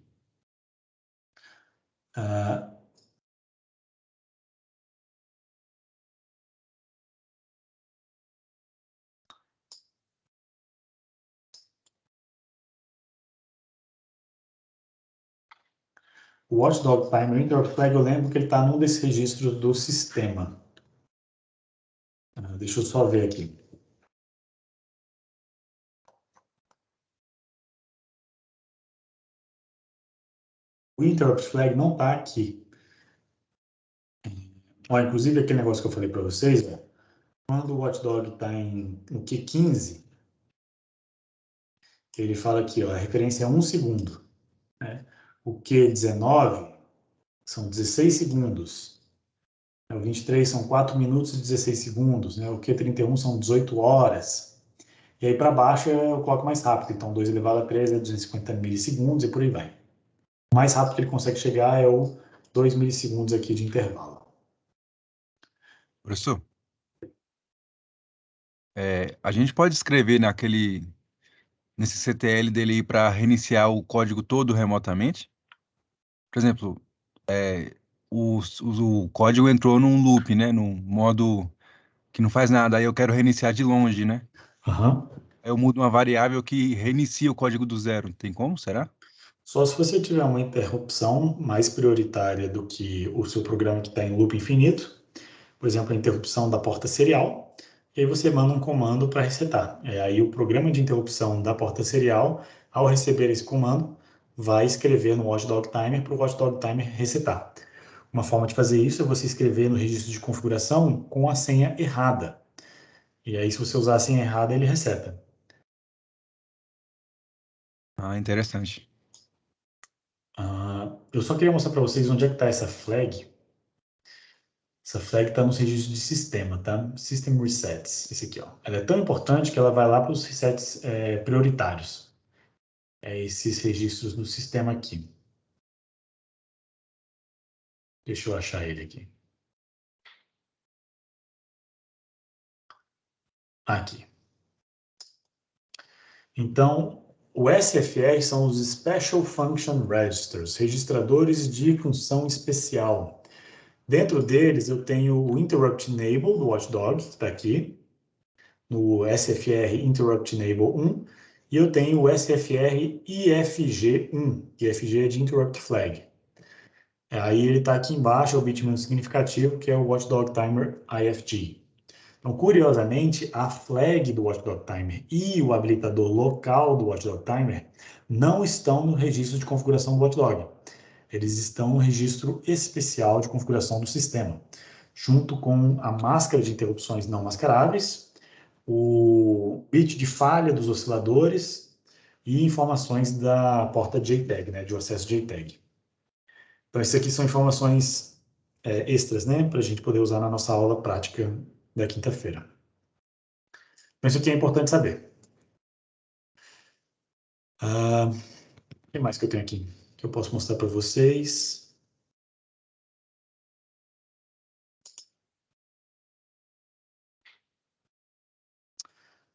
O Watchdog Timer Interrupt Flag, eu lembro que ele está num desses registros do sistema. Deixa eu só ver aqui. O Interrupt Flag não está aqui. Ó, inclusive, aquele negócio que eu falei para vocês, ó, quando o Watchdog está no Q15, ele fala aqui, ó, a referência é 1 segundo. Né? O Q19 são 16 segundos. O 23 são 4 minutos e 16 segundos. Né? O Q31 são 18 horas. E aí para baixo eu coloco mais rápido. Então 2 elevado a 3 é 250 milissegundos e por aí vai. O mais rápido que ele consegue chegar é o 2 milissegundos aqui de intervalo. Professor, a gente pode escrever nesse CTL dele para reiniciar o código todo remotamente? Por exemplo, o código entrou num loop, né? Num modo que não faz nada. Aí eu quero reiniciar de longe, né? Uhum. Aí eu mudo uma variável que reinicia o código do zero. Tem como? Será? Só se você tiver uma interrupção mais prioritária do que o seu programa que está em loop infinito, por exemplo, a interrupção da porta serial, e aí você manda um comando para resetar. Aí o programa de interrupção da porta serial, ao receber esse comando, vai escrever no Watchdog Timer para o Watchdog Timer resetar. Uma forma de fazer isso é você escrever no registro de configuração com a senha errada. E aí, se você usar a senha errada, ele reseta. Ah, interessante. Eu só queria mostrar para vocês onde é que está essa flag. Essa flag está nos registros de sistema, tá? System Resets, esse aqui, ó. Ela é tão importante que ela vai lá para os resets prioritários. Esses registros no sistema aqui. Deixa eu achar ele aqui. Aqui. Então, o SFR são os Special Function Registers, registradores de função especial. Dentro deles, eu tenho o Interrupt Enable do Watchdog, que está aqui, no SFR Interrupt Enable 1, e eu tenho o SFR IFG1, que IFG é de Interrupt Flag. Aí ele está aqui embaixo, é o bit menos significativo, que é o Watchdog Timer IFG. Então, curiosamente, a flag do Watchdog Timer e o habilitador local do Watchdog Timer não estão no registro de configuração do Watchdog. Eles estão no registro especial de configuração do sistema, junto com a máscara de interrupções não mascaráveis, o bit de falha dos osciladores e informações da porta JTAG, né, de acesso JTAG. Então, essas aqui são informações extras, né, para a gente poder usar na nossa aula prática da quinta-feira. Então, isso aqui é importante saber. O que mais que eu tenho aqui que eu posso mostrar para vocês?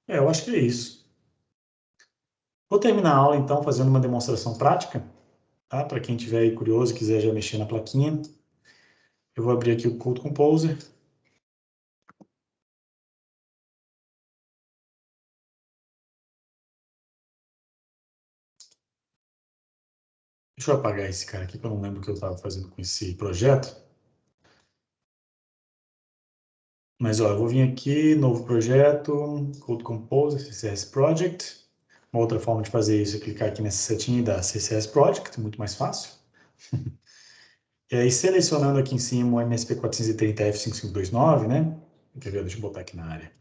Eu acho que é isso. Vou terminar a aula, então, fazendo uma demonstração prática, tá? Para quem estiver aí curioso e quiser já mexer na plaquinha. Eu vou abrir aqui o Code Composer. Deixa eu apagar esse cara aqui, que eu não lembro o que eu estava fazendo com esse projeto. Mas, ó, eu vou vir aqui, novo projeto, Code Composer, CSS Project. Uma outra forma de fazer isso é clicar aqui nessa setinha e dar CSS Project, muito mais fácil. E aí, selecionando aqui em cima o MSP430F5529, né? Quer ver? Deixa eu botar aqui na área.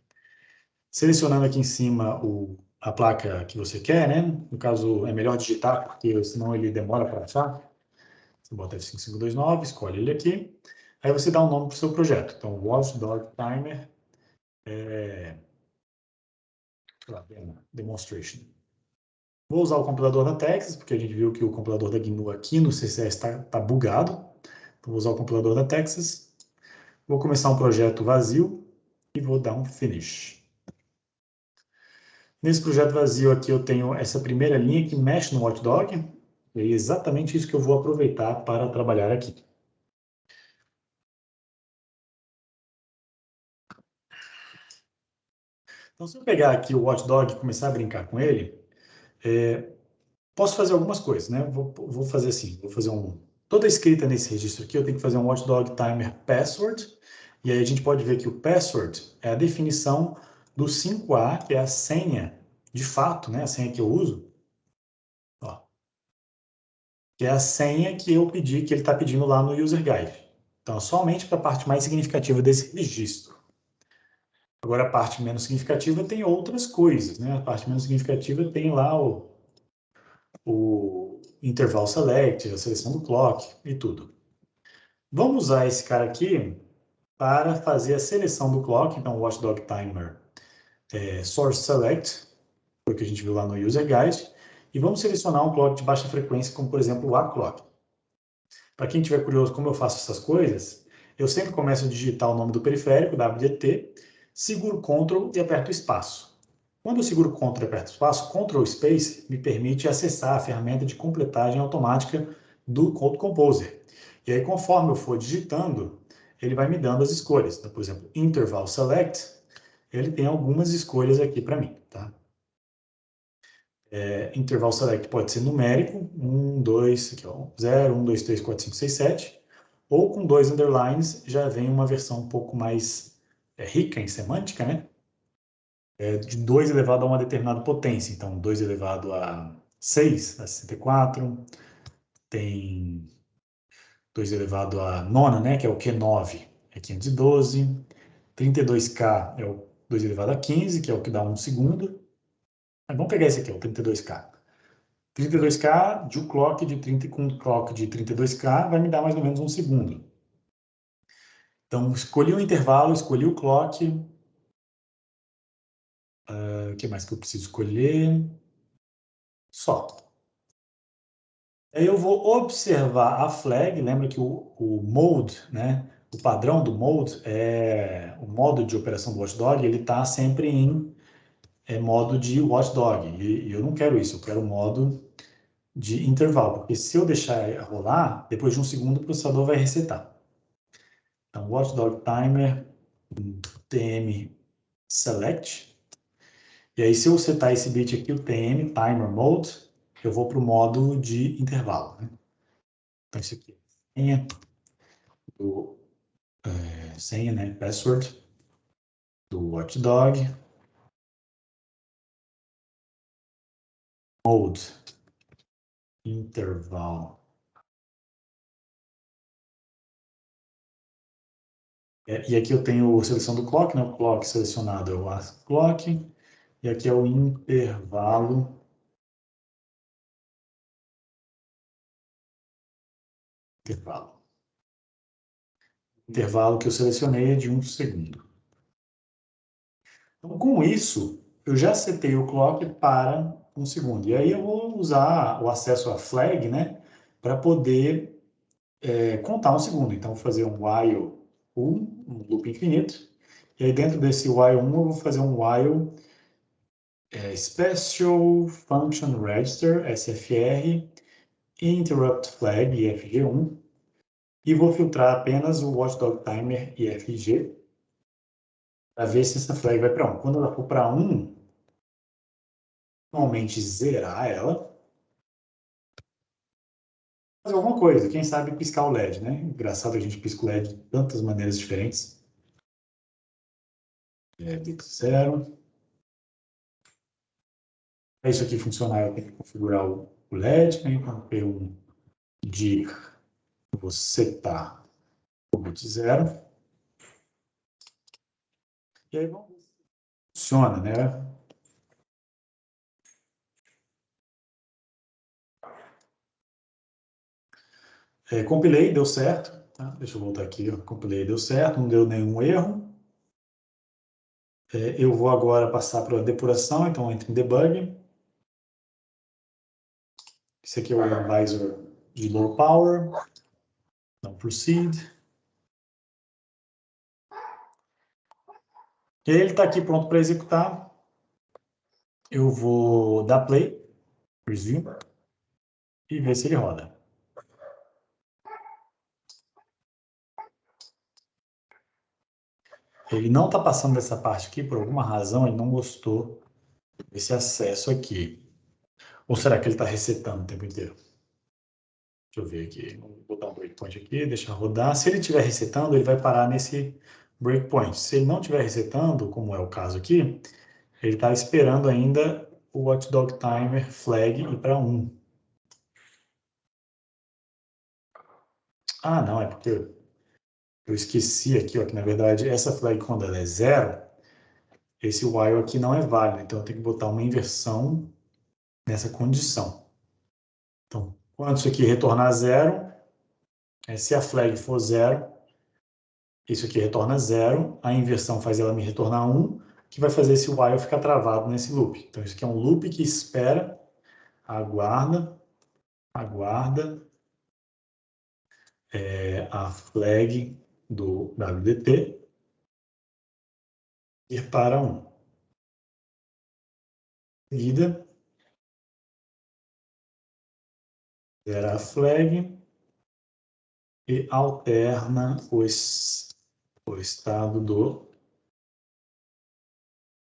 Selecionando aqui em cima a placa que você quer, né? No caso, é melhor digitar, porque senão ele demora para achar. Você bota F5529, escolhe ele aqui. Aí você dá um nome para o seu projeto. Então, Watchdog Timer Demonstration. Vou usar o compilador da Texas, porque a gente viu que o compilador da GNU aqui no CSS está bugado. Então, vou usar o compilador da Texas. Vou começar um projeto vazio e vou dar um Finish. Nesse projeto vazio aqui eu tenho essa primeira linha que mexe no Watchdog. E é exatamente isso que eu vou aproveitar para trabalhar aqui. Então, se eu pegar aqui o Watchdog e começar a brincar com ele, posso fazer algumas coisas, né? Vou fazer assim, vou fazer toda a escrita nesse registro aqui, eu tenho que fazer um Watchdog Timer Password, e aí a gente pode ver que o password é a definição do 5A, que é a senha, de fato, né? A senha que eu uso, ó, que é a senha que eu pedi, que ele está pedindo lá no User Guide. Então, somente para a parte mais significativa desse registro. Agora, a parte menos significativa tem outras coisas, né? A parte menos significativa tem lá o interval select, a seleção do clock e tudo. Vamos usar esse cara aqui para fazer a seleção do clock, então o Watchdog Timer Source Select, foi o que a gente viu lá no User Guide, e vamos selecionar um clock de baixa frequência, como por exemplo o A-Clock. Para quem estiver curioso como eu faço essas coisas, eu sempre começo a digitar o nome do periférico, WDT, seguro Ctrl e aperto espaço. Quando eu seguro Ctrl e aperto espaço, Ctrl Space me permite acessar a ferramenta de completagem automática do Code Composer. E aí, conforme eu for digitando, ele vai me dando as escolhas. Então, por exemplo, Interval Select, ele tem algumas escolhas aqui para mim, tá? Interval Select pode ser numérico, 1, 2, aqui, ó, 0, 1, 2, 3, 4, 5, 6, 7, ou com 2 underlines já vem uma versão um pouco mais rica em semântica, né? De 2 elevado a uma determinada potência. Então, 2 elevado a 6, a 64, tem 2 elevado a nona, né, que é o Q9, é 512, 32K é o 2 elevado a 15, que é o que dá 1 segundo. Mas vamos pegar esse aqui, o 32K. 32K de um clock de 30 com um clock de 32K vai me dar mais ou menos 1 segundo. Então, escolhi o intervalo, escolhi o clock. O que mais que eu preciso escolher? Só. Aí eu vou observar a flag, lembra que o mode, né, o padrão do mode, o modo de operação do Watchdog, ele está sempre em modo de Watchdog, e eu não quero isso, eu quero modo de intervalo, porque se eu deixar rolar, depois de 1 segundo o processador vai resetar. Então, Watchdog Timer, TM Select, e aí se eu setar esse bit aqui, o TM, Timer Mode, eu vou para o modo de intervalo, né? Então, isso aqui é senha, né, password. do watchdog. Mode. Intervalo. E aqui eu tenho a seleção do clock, né? O clock selecionado é o ask clock. E aqui é o intervalo. Intervalo que eu selecionei é de 1 segundo. Então, com isso, eu já setei o clock para 1 segundo. E aí eu vou usar o acesso a flag, né? Para poder contar 1 segundo. Então, vou fazer um while 1, um loop infinito. E aí, dentro desse while 1, eu vou fazer um while Special Function Register, SFR, Interrupt Flag, IFG1, e vou filtrar apenas o Watchdog Timer, IFG, para ver se essa flag vai para 1. Quando ela for para 1, normalmente zerar ela, fazer alguma coisa, quem sabe piscar o LED, né? Engraçado, a gente pisca o LED de tantas maneiras diferentes. Bit 0. Para isso aqui funcionar, eu tenho que configurar o LED, né? Então, P1 dir, eu vou setar o bit 0. E aí vamos ver se funciona, né? Compilei, deu certo. Tá? Deixa eu voltar aqui. Ó. Compilei, deu certo, não deu nenhum erro. Eu vou agora passar para a depuração, então entro em debug. Esse aqui é o analyzer de low power. Então, proceed. E aí ele está aqui pronto para executar. Eu vou dar play, resume, e ver se ele roda. Ele não está passando dessa parte aqui, por alguma razão, ele não gostou desse acesso aqui. Ou será que ele está resetando o tempo inteiro? Deixa eu ver aqui. Vou botar um breakpoint aqui, deixar rodar. Se ele estiver resetando, ele vai parar nesse breakpoint. Se ele não estiver resetando, como é o caso aqui, ele está esperando ainda o watchdog timer flag ir para 1. Ah, não, é porque eu esqueci aqui, ó, que na verdade essa flag, quando ela é 0, esse while aqui não é válido. Então eu tenho que botar uma inversão nessa condição. Então, quando isso aqui retornar 0, se a flag for 0, isso aqui retorna 0, a inversão faz ela me retornar 1, que vai fazer esse while ficar travado nesse loop. Então, isso aqui é um loop que espera, aguarda a flag do WDT ir para 1. Em seguida, zera a flag e alterna o estado do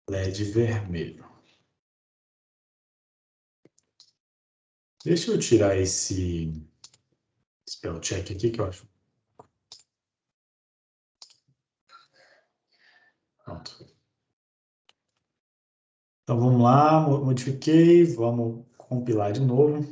LED vermelho. Deixa eu tirar esse spell check aqui, que eu acho. Pronto. Então, vamos lá, modifiquei, vamos compilar de novo.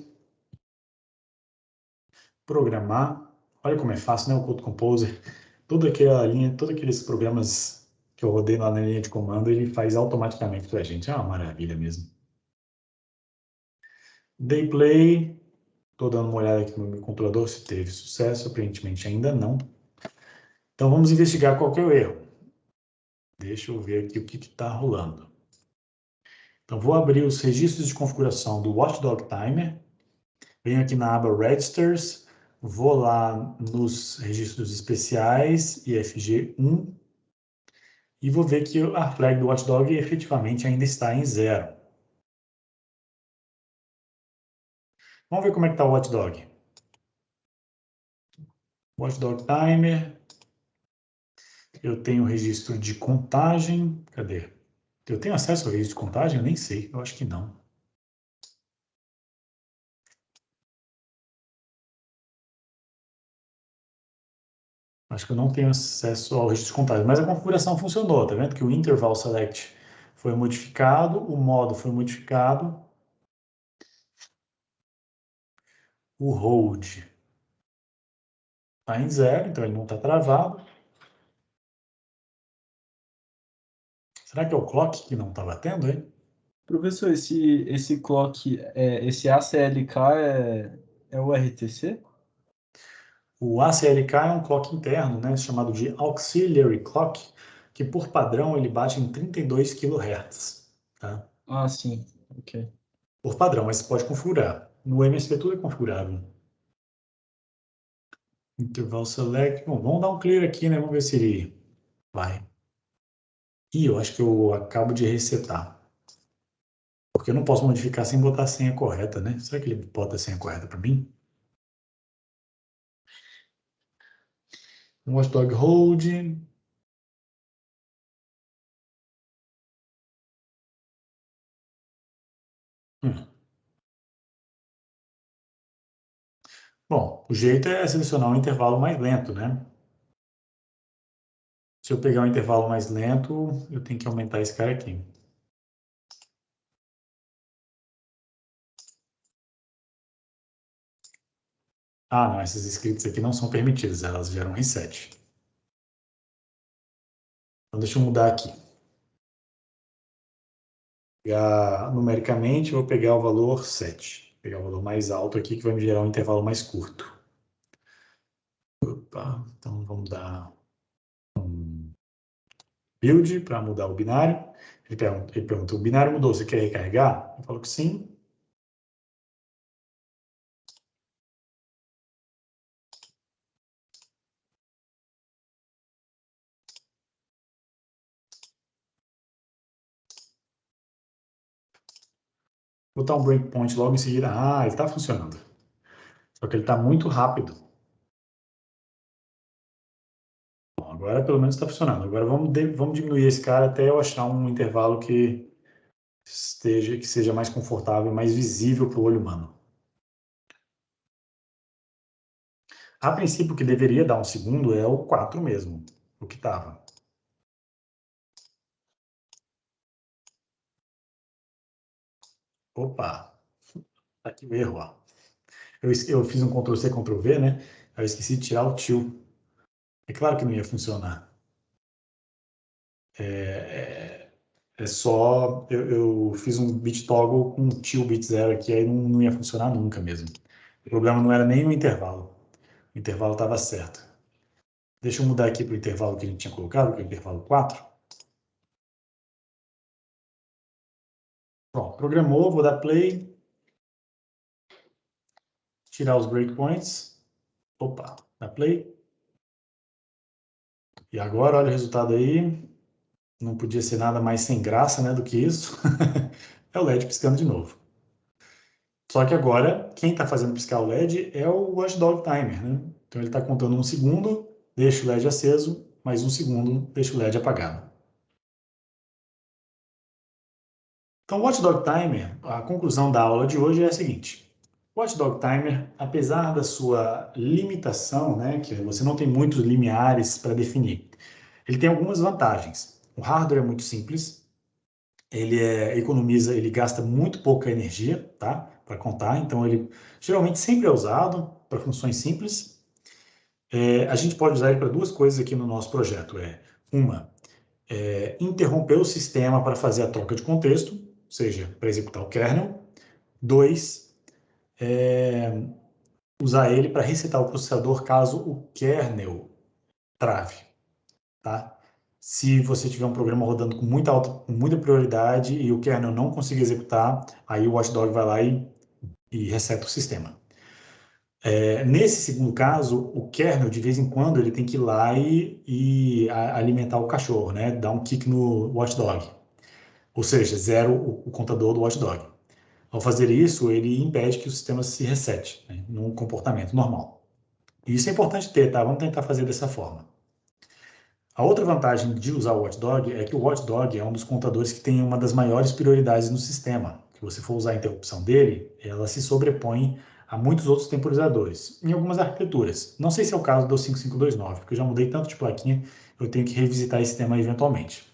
Programar. Olha como é fácil, né? O Code Composer. Toda aquela linha, todos aqueles programas que eu rodei lá na linha de comando, ele faz automaticamente para a gente. É uma maravilha mesmo. Dei play. Estou dando uma olhada aqui no meu controlador se teve sucesso. Aparentemente ainda não. Então vamos investigar qual que é o erro. Deixa eu ver aqui o que está rolando. Então vou abrir os registros de configuração do Watchdog Timer. Venho aqui na aba Registers. Vou lá nos registros especiais, IFG1. E vou ver que a flag do watchdog efetivamente ainda está em 0. Vamos ver como é que está o watchdog. Watchdog timer. Eu tenho o registro de contagem. Cadê? Eu tenho acesso ao registro de contagem? Eu nem sei. Eu acho que não. Acho que eu não tenho acesso ao registro de contagem, mas a configuração funcionou, tá vendo? Que o interval select foi modificado, o modo foi modificado, o hold está em 0, então ele não está travado. Será que é o clock que não está batendo, hein? Professor, esse clock, esse ACLK é o RTC? O ACLK é um clock interno, né, chamado de Auxiliary Clock, que por padrão ele bate em 32 kHz, tá? Ah, sim. Ok. Por padrão, mas você pode configurar. No MSP tudo é configurável. Interval select. Bom, vamos dar um clear aqui, né? Vamos ver se ele vai. Ih, eu acho que eu acabo de resetar. Porque eu não posso modificar sem botar a senha correta, né? Será que ele bota a senha correta para mim? Watchdog hold. Bom, o jeito é selecionar um intervalo mais lento, né? Se eu pegar um intervalo mais lento, eu tenho que aumentar esse cara aqui. Ah, não, essas scripts aqui não são permitidas, elas geram reset. Então, deixa eu mudar aqui. Pegar, numericamente, eu vou pegar o valor 7. Vou pegar o valor mais alto aqui, que vai me gerar um intervalo mais curto. Opa, então vamos dar um build para mudar o binário. Ele pergunta, o binário mudou, você quer recarregar? Eu falo que sim. Vou botar um breakpoint logo em seguida. Ah, ele está funcionando. Só que ele está muito rápido. Bom, agora pelo menos está funcionando. Agora vamos diminuir esse cara até eu achar um intervalo que seja mais confortável, mais visível para o olho humano. A princípio, o que deveria dar um segundo é o 4 mesmo, o que estava. Opa, tá aqui o erro, ó. Eu fiz um Ctrl+C, Ctrl+V, né? Eu esqueci de tirar o till. É claro que não ia funcionar. É só... Eu fiz um bit toggle com till bit 0 aqui, aí não ia funcionar nunca mesmo. O problema não era nem o intervalo. O intervalo estava certo. Deixa eu mudar aqui para o intervalo que a gente tinha colocado, que é o intervalo 4. Pronto, programou, vou dar play. Tirar os breakpoints. Opa, dá play. E agora, olha o resultado aí. Não podia ser nada mais sem graça, né, do que isso. É o LED piscando de novo. Só que agora, quem está fazendo piscar o LED é o Watchdog Timer, né? Então ele está contando 1 segundo, deixa o LED aceso, mais 1 segundo, deixa o LED apagado. Então, o Watchdog Timer, a conclusão da aula de hoje é a seguinte. O Watchdog Timer, apesar da sua limitação, né, que você não tem muitos limiares para definir, ele tem algumas vantagens. O hardware é muito simples, ele gasta muito pouca energia, tá, para contar, então ele geralmente sempre é usado para funções simples. A gente pode usar ele para duas coisas aqui no nosso projeto. Interromper o sistema para fazer a troca de contexto, ou seja, para executar o kernel. 2, usar ele para resetar o processador caso o kernel trave, tá? Se você tiver um programa rodando com muita prioridade e o kernel não conseguir executar, aí o Watchdog vai lá e reseta o sistema. Nesse segundo caso, o kernel, de vez em quando, ele tem que ir lá e alimentar o cachorro, né? Dar um kick no Watchdog. Ou seja, zero o contador do Watchdog. Ao fazer isso, ele impede que o sistema se resete, né, num comportamento normal. E isso é importante ter, tá? Vamos tentar fazer dessa forma. A outra vantagem de usar o Watchdog é que o Watchdog é um dos contadores que tem uma das maiores prioridades no sistema. Se você for usar a interrupção dele, ela se sobrepõe Há muitos outros temporizadores, em algumas arquiteturas. Não sei se é o caso do 5529, porque eu já mudei tanto de plaquinha, eu tenho que revisitar esse tema eventualmente.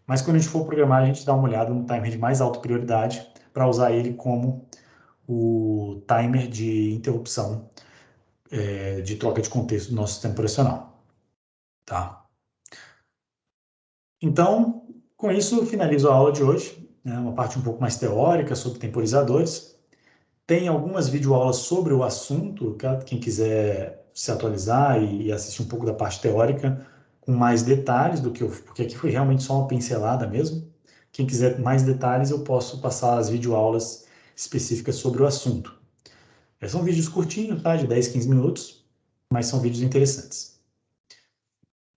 Mas quando a gente for programar, a gente dá uma olhada no timer de mais alta prioridade, para usar ele como o timer de interrupção de troca de contexto do nosso sistema operacional. Tá? Então, com isso, eu finalizo a aula de hoje, né, uma parte um pouco mais teórica sobre temporizadores. Tem algumas videoaulas sobre o assunto, quem quiser se atualizar e assistir um pouco da parte teórica, com mais detalhes do que eu... Porque aqui foi realmente só uma pincelada mesmo. Quem quiser mais detalhes, eu posso passar as videoaulas específicas sobre o assunto. São vídeos curtinhos, tá? De 10, 15 minutos, mas são vídeos interessantes.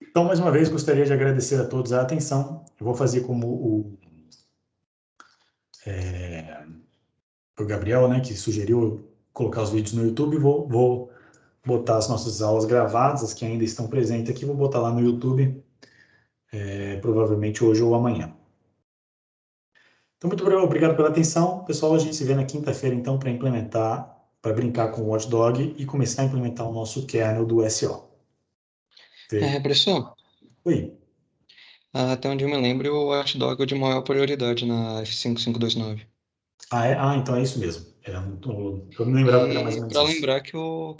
Então, mais uma vez, gostaria de agradecer a todos a atenção. Eu vou fazer como o Gabriel, né, que sugeriu colocar os vídeos no YouTube, vou botar as nossas aulas gravadas, as que ainda estão presentes aqui, vou botar lá no YouTube, provavelmente hoje ou amanhã. Então, muito obrigado pela atenção. Pessoal, a gente se vê na quinta-feira, então, para implementar, para brincar com o Watchdog e começar a implementar o nosso kernel do SO. Professor, Oi. até onde eu me lembro, o Watchdog é o de maior prioridade na F5529. Então é isso mesmo. Eu me lembrava que era mais ou menos Para isso. lembrar que eu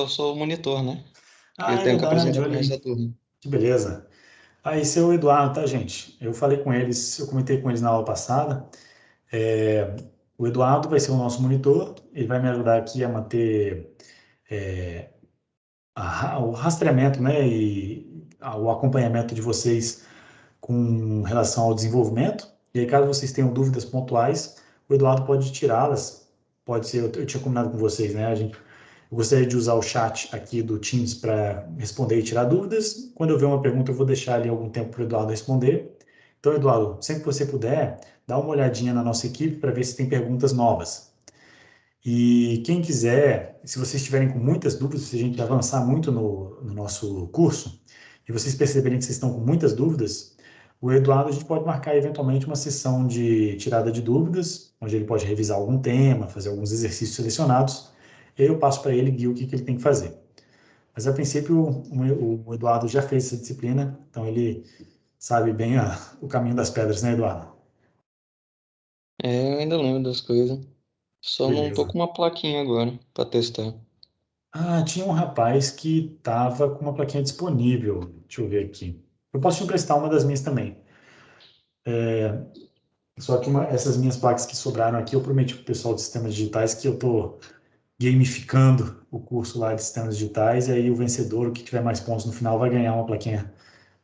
sou o monitor, né? E eu É tenho que verdade, apresentar para o olha resto aí. da turma. Que beleza. Esse é o Eduardo, tá, gente? Eu falei com eles, eu comentei com eles na aula passada. O Eduardo vai ser o nosso monitor, ele vai me ajudar aqui a manter o rastreamento, né, e o acompanhamento de vocês com relação ao desenvolvimento. E aí, caso vocês tenham dúvidas pontuais, o Eduardo pode tirá-las. Pode ser, eu tinha combinado com vocês, né? Eu gostaria de usar o chat aqui do Teams para responder e tirar dúvidas. Quando eu ver uma pergunta, eu vou deixar ali algum tempo para o Eduardo responder. Então, Eduardo, sempre que você puder, dá uma olhadinha na nossa equipe para ver se tem perguntas novas. E quem quiser, se vocês estiverem com muitas dúvidas, se a gente avançar muito no nosso curso, e vocês perceberem que vocês estão com muitas dúvidas, o Eduardo, a gente pode marcar eventualmente uma sessão de tirada de dúvidas, onde ele pode revisar algum tema, fazer alguns exercícios selecionados, e aí eu passo para ele, guio o que ele tem que fazer. Mas, a princípio, o Eduardo já fez essa disciplina, então ele sabe bem o caminho das pedras, né, Eduardo? Eu ainda lembro das coisas. Só não tô Beleza. com uma plaquinha agora para testar. Tinha um rapaz que estava com uma plaquinha disponível. Deixa eu ver aqui. Eu posso te emprestar uma das minhas também. Só que essas minhas placas que sobraram aqui, eu prometi para o pessoal de sistemas digitais que eu estou gamificando o curso lá de sistemas digitais, e aí o vencedor, o que tiver mais pontos no final, vai ganhar uma plaquinha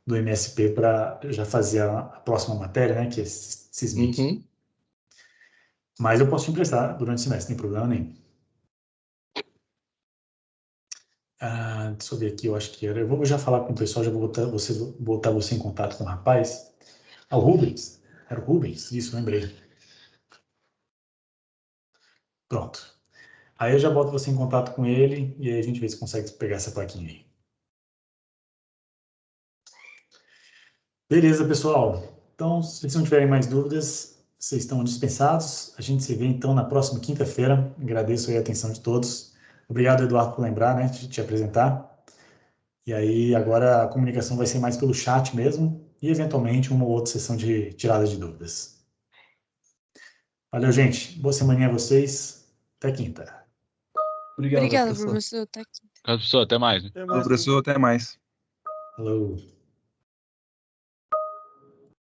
do MSP para já fazer a próxima matéria, né, que é Sysmic. Uhum. Mas eu posso te emprestar durante o semestre, não tem problema nenhum. Deixa eu ver aqui, eu acho que era. Eu vou já falar com o pessoal, já vou botar você em contato com o rapaz. O Rubens. Era o Rubens? Isso, lembrei. Pronto. Aí eu já boto você em contato com ele e aí a gente vê se consegue pegar essa plaquinha aí. Beleza, pessoal. Então, se vocês não tiverem mais dúvidas, vocês estão dispensados. A gente se vê então na próxima quinta-feira. Agradeço aí a atenção de todos. Obrigado, Eduardo, por lembrar, né, de te apresentar. E aí, agora a comunicação vai ser mais pelo chat mesmo e, eventualmente, uma ou outra sessão de tirada de dúvidas. Valeu, gente. Boa semana a vocês. Até quinta. Obrigado, Obrigada, professor. professor. Tá aqui. Professor, até mais. Professor, até mais. Falou.